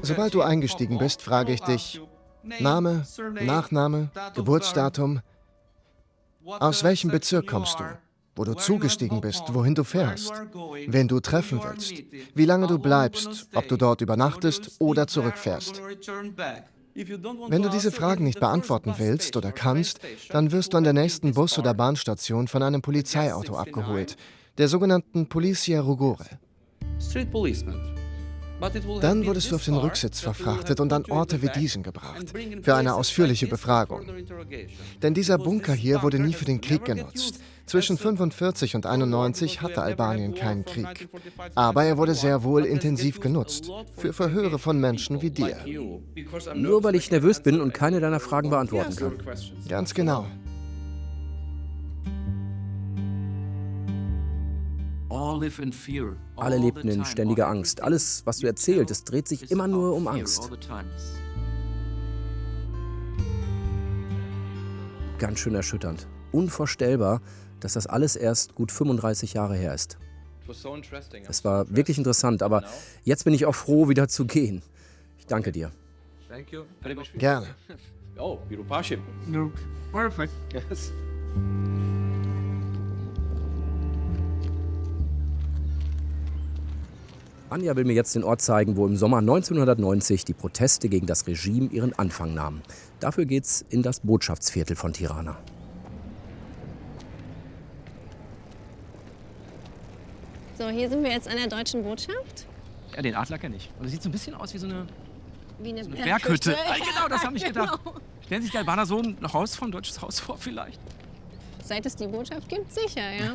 Sobald du eingestiegen bist, frage ich dich: Name, Nachname, Geburtsdatum. Aus welchem Bezirk kommst du? Wo du zugestiegen bist, wohin du fährst, wen du treffen willst, wie lange du bleibst, ob du dort übernachtest oder zurückfährst. Wenn du diese Fragen nicht beantworten willst oder kannst, dann wirst du an der nächsten Bus- oder Bahnstation von einem Polizeiauto abgeholt, der sogenannten Policia Rugore. Dann wurdest du auf den Rücksitz verfrachtet und an Orte wie diesen gebracht, für eine ausführliche Befragung. Denn dieser Bunker hier wurde nie für den Krieg genutzt. Zwischen 1945 und 1991 hatte Albanien keinen Krieg. Aber er wurde sehr wohl intensiv genutzt, für Verhöre von Menschen wie dir. Nur weil ich nervös bin und keine deiner Fragen beantworten kann. Ganz genau. Alle lebten in ständiger Angst. Alles, was du erzählst, es dreht sich immer nur um Angst. Ganz schön erschütternd. Unvorstellbar, dass das alles erst gut 35 Jahre her ist. Es war wirklich interessant, aber jetzt bin ich auch froh, wieder zu gehen. Ich danke dir. Gerne. Oh, Virupaschim. No, perfect. Yes. Anja will mir jetzt den Ort zeigen, wo im Sommer 1990 die Proteste gegen das Regime ihren Anfang nahmen. Dafür geht's in das Botschaftsviertel von Tirana. So, hier sind wir jetzt an der deutschen Botschaft. Ja, den Adler kenne ich. Und es sieht so ein bisschen aus wie so eine Berghütte. Berghütte. Genau, das habe ich gedacht. Genau. Stellen sich die Albaner so ein deutsches Haus vor vielleicht? Seit es die Botschaft gibt, sicher, ja.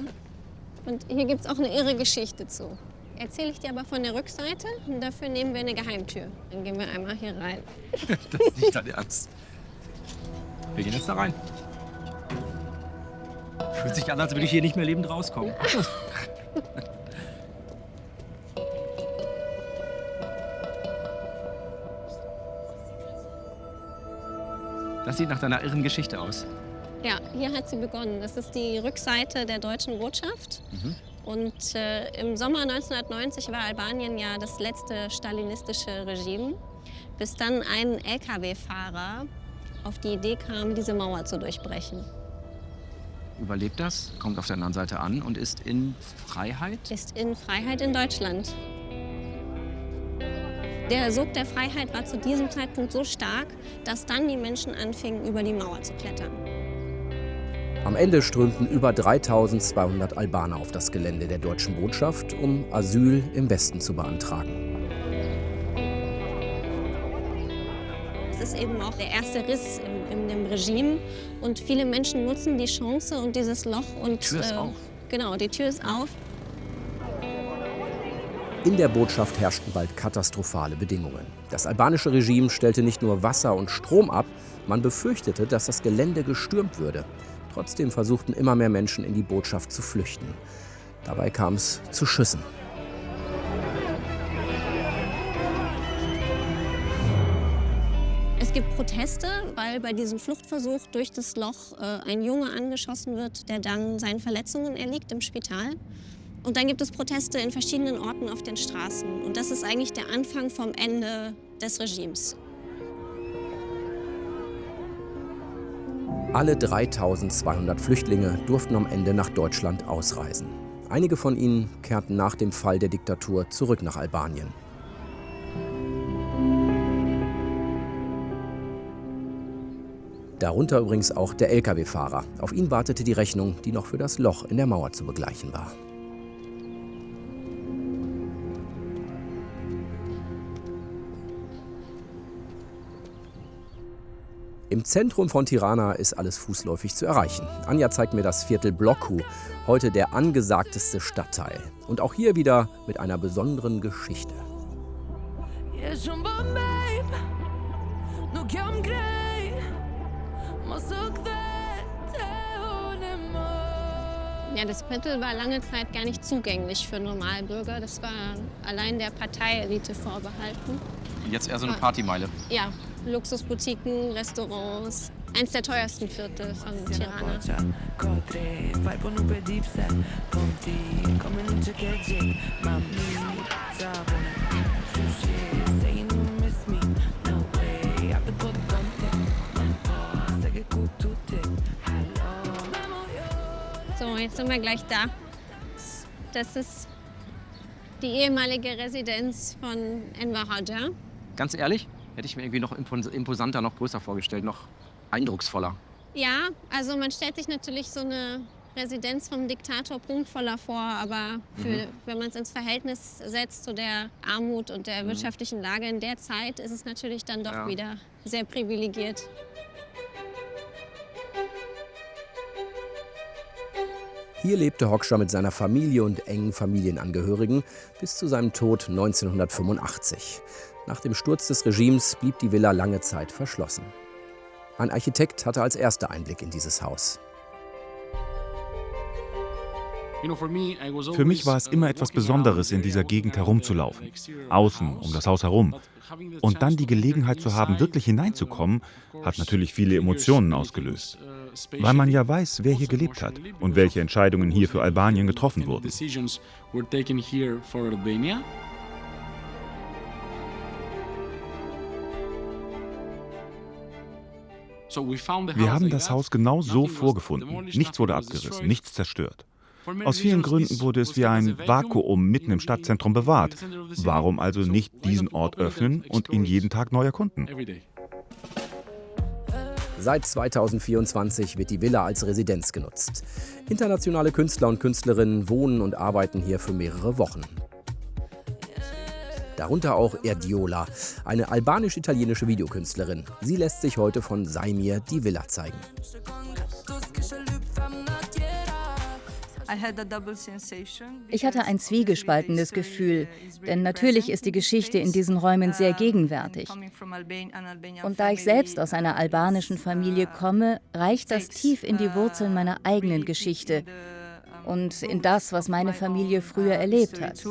Und hier gibt es auch eine irre Geschichte zu. Erzähle ich dir aber von der Rückseite und dafür nehmen wir eine Geheimtür. Dann gehen wir einmal hier rein. Das ist nicht dein Ernst. Wir gehen jetzt da rein. Fühlt sich an, als würde ich hier nicht mehr lebend rauskommen. Das sieht nach deiner irren Geschichte aus. Ja, hier hat sie begonnen. Das ist die Rückseite der deutschen Botschaft. Und im Sommer 1990 war Albanien ja das letzte stalinistische Regime, bis dann ein Lkw-Fahrer auf die Idee kam, diese Mauer zu durchbrechen. Überlebt das, kommt auf der anderen Seite an und ist in Freiheit? Ist in Freiheit in Deutschland. Der Sog der Freiheit war zu diesem Zeitpunkt so stark, dass dann die Menschen anfingen, über die Mauer zu klettern. Am Ende strömten über 3200 Albaner auf das Gelände der deutschen Botschaft, um Asyl im Westen zu beantragen. Es ist eben auch der erste Riss in dem Regime. Und viele Menschen nutzen die Chance und dieses Loch. Und, die Tür ist auf. Genau, die Tür ist auf. In der Botschaft herrschten bald katastrophale Bedingungen. Das albanische Regime stellte nicht nur Wasser und Strom ab, man befürchtete, dass das Gelände gestürmt würde. Trotzdem versuchten immer mehr Menschen in die Botschaft zu flüchten. Dabei kam es zu Schüssen. Es gibt Proteste, weil bei diesem Fluchtversuch durch das Loch ein Junge angeschossen wird, der dann seinen Verletzungen erliegt im Spital. Und dann gibt es Proteste in verschiedenen Orten auf den Straßen. Und das ist eigentlich der Anfang vom Ende des Regimes. Alle 3200 Flüchtlinge durften am Ende nach Deutschland ausreisen. Einige von ihnen kehrten nach dem Fall der Diktatur zurück nach Albanien. Darunter übrigens auch der Lkw-Fahrer. Auf ihn wartete die Rechnung, die noch für das Loch in der Mauer zu begleichen war. Im Zentrum von Tirana ist alles fußläufig zu erreichen. Anja zeigt mir das Viertel Bloku, heute der angesagteste Stadtteil. Und auch hier wieder mit einer besonderen Geschichte. Ja, das Viertel war lange Zeit gar nicht zugänglich für Normalbürger. Das war allein der Parteielite vorbehalten. Jetzt eher so eine Partymeile. Ja, Luxusboutiquen, Restaurants. Eins der teuersten Viertel von Tirana. So, jetzt sind wir gleich da. Das ist die ehemalige Residenz von Enver Hoxha. Ganz ehrlich, hätte ich mir irgendwie noch imposanter, noch größer vorgestellt, noch eindrucksvoller. Ja, also man stellt sich natürlich so eine Residenz vom Diktator prunkvoller vor, aber wenn man es ins Verhältnis setzt zu der Armut und der wirtschaftlichen Lage in der Zeit, ist es natürlich dann doch wieder sehr privilegiert. Hier lebte Hoxha mit seiner Familie und engen Familienangehörigen bis zu seinem Tod 1985. Nach dem Sturz des Regimes blieb die Villa lange Zeit verschlossen. Ein Architekt hatte als erster Einblick in dieses Haus. Für mich war es immer etwas Besonderes, in dieser Gegend herumzulaufen, außen um das Haus herum. Und dann die Gelegenheit zu haben, wirklich hineinzukommen, hat natürlich viele Emotionen ausgelöst. Weil man ja weiß, wer hier gelebt hat und welche Entscheidungen hier für Albanien getroffen wurden. Wir haben das Haus genau so vorgefunden. Nichts wurde abgerissen, nichts zerstört. Aus vielen Gründen wurde es wie ein Vakuum mitten im Stadtzentrum bewahrt. Warum also nicht diesen Ort öffnen und ihn jeden Tag neu erkunden? Seit 2024 wird die Villa als Residenz genutzt. Internationale Künstler und Künstlerinnen wohnen und arbeiten hier für mehrere Wochen. Darunter auch Erdiola, eine albanisch-italienische Videokünstlerin. Sie lässt sich heute von Saimir die Villa zeigen. Ich hatte ein zwiegespaltenes Gefühl, denn natürlich ist die Geschichte in diesen Räumen sehr gegenwärtig. Und da ich selbst aus einer albanischen Familie komme, reicht das tief in die Wurzeln meiner eigenen Geschichte und in das, was meine Familie früher erlebt hat.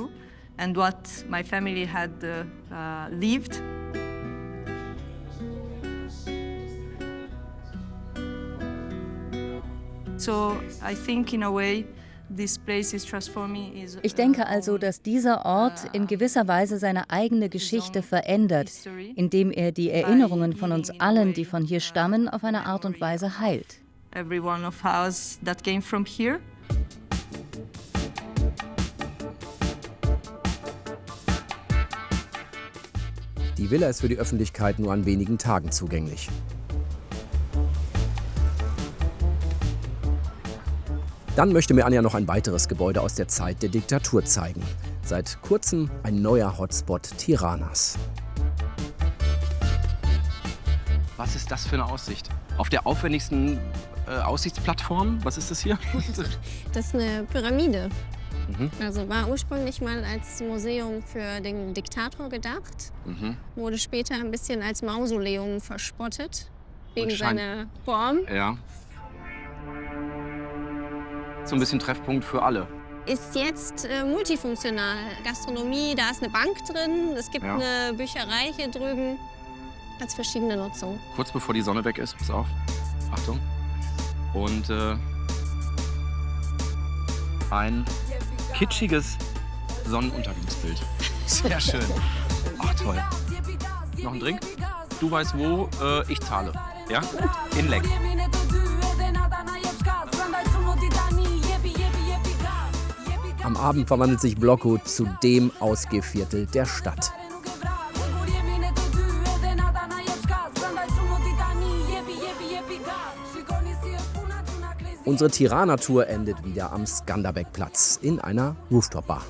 Ich denke also, dass dieser Ort in gewisser Weise seine eigene Geschichte verändert, indem er die Erinnerungen von uns allen, die von hier stammen, auf eine Art und Weise heilt. Die Villa ist für die Öffentlichkeit nur an wenigen Tagen zugänglich. Dann möchte mir Anja noch ein weiteres Gebäude aus der Zeit der Diktatur zeigen. Seit kurzem ein neuer Hotspot Tiranas. Was ist das für eine Aussicht? Auf der aufwendigsten Aussichtsplattform? Was ist das hier? Das ist eine Pyramide. Also war ursprünglich mal als Museum für den Diktator gedacht. Wurde später ein bisschen als Mausoleum verspottet. Wegen seiner Form. Ja. So ein bisschen Treffpunkt für alle. Ist jetzt multifunktional. Gastronomie, da ist eine Bank drin, es gibt eine Bücherei hier drüben. Als verschiedene Nutzungen. Kurz bevor die Sonne weg ist, pass auf. Achtung. Und ein kitschiges Sonnenuntergangsbild. Sehr schön. Ach, toll. Noch ein Drink? Du weißt wo, ich zahle. Ja? In Leck. Am Abend verwandelt sich Blocko zu dem Ausgehviertel der Stadt. Unsere Tirana-Tour endet wieder am Skanderbeg-Platz in einer Rooftop-Bar.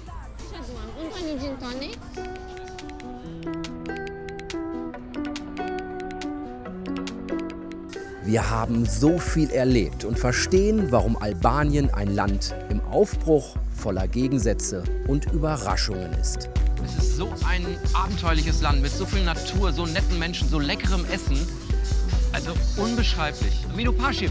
Wir haben so viel erlebt und verstehen, warum Albanien ein Land im Aufbruch, voller Gegensätze und Überraschungen ist. Es ist so ein abenteuerliches Land mit so viel Natur, so netten Menschen, so leckerem Essen. Also unbeschreiblich. Vido Paschim.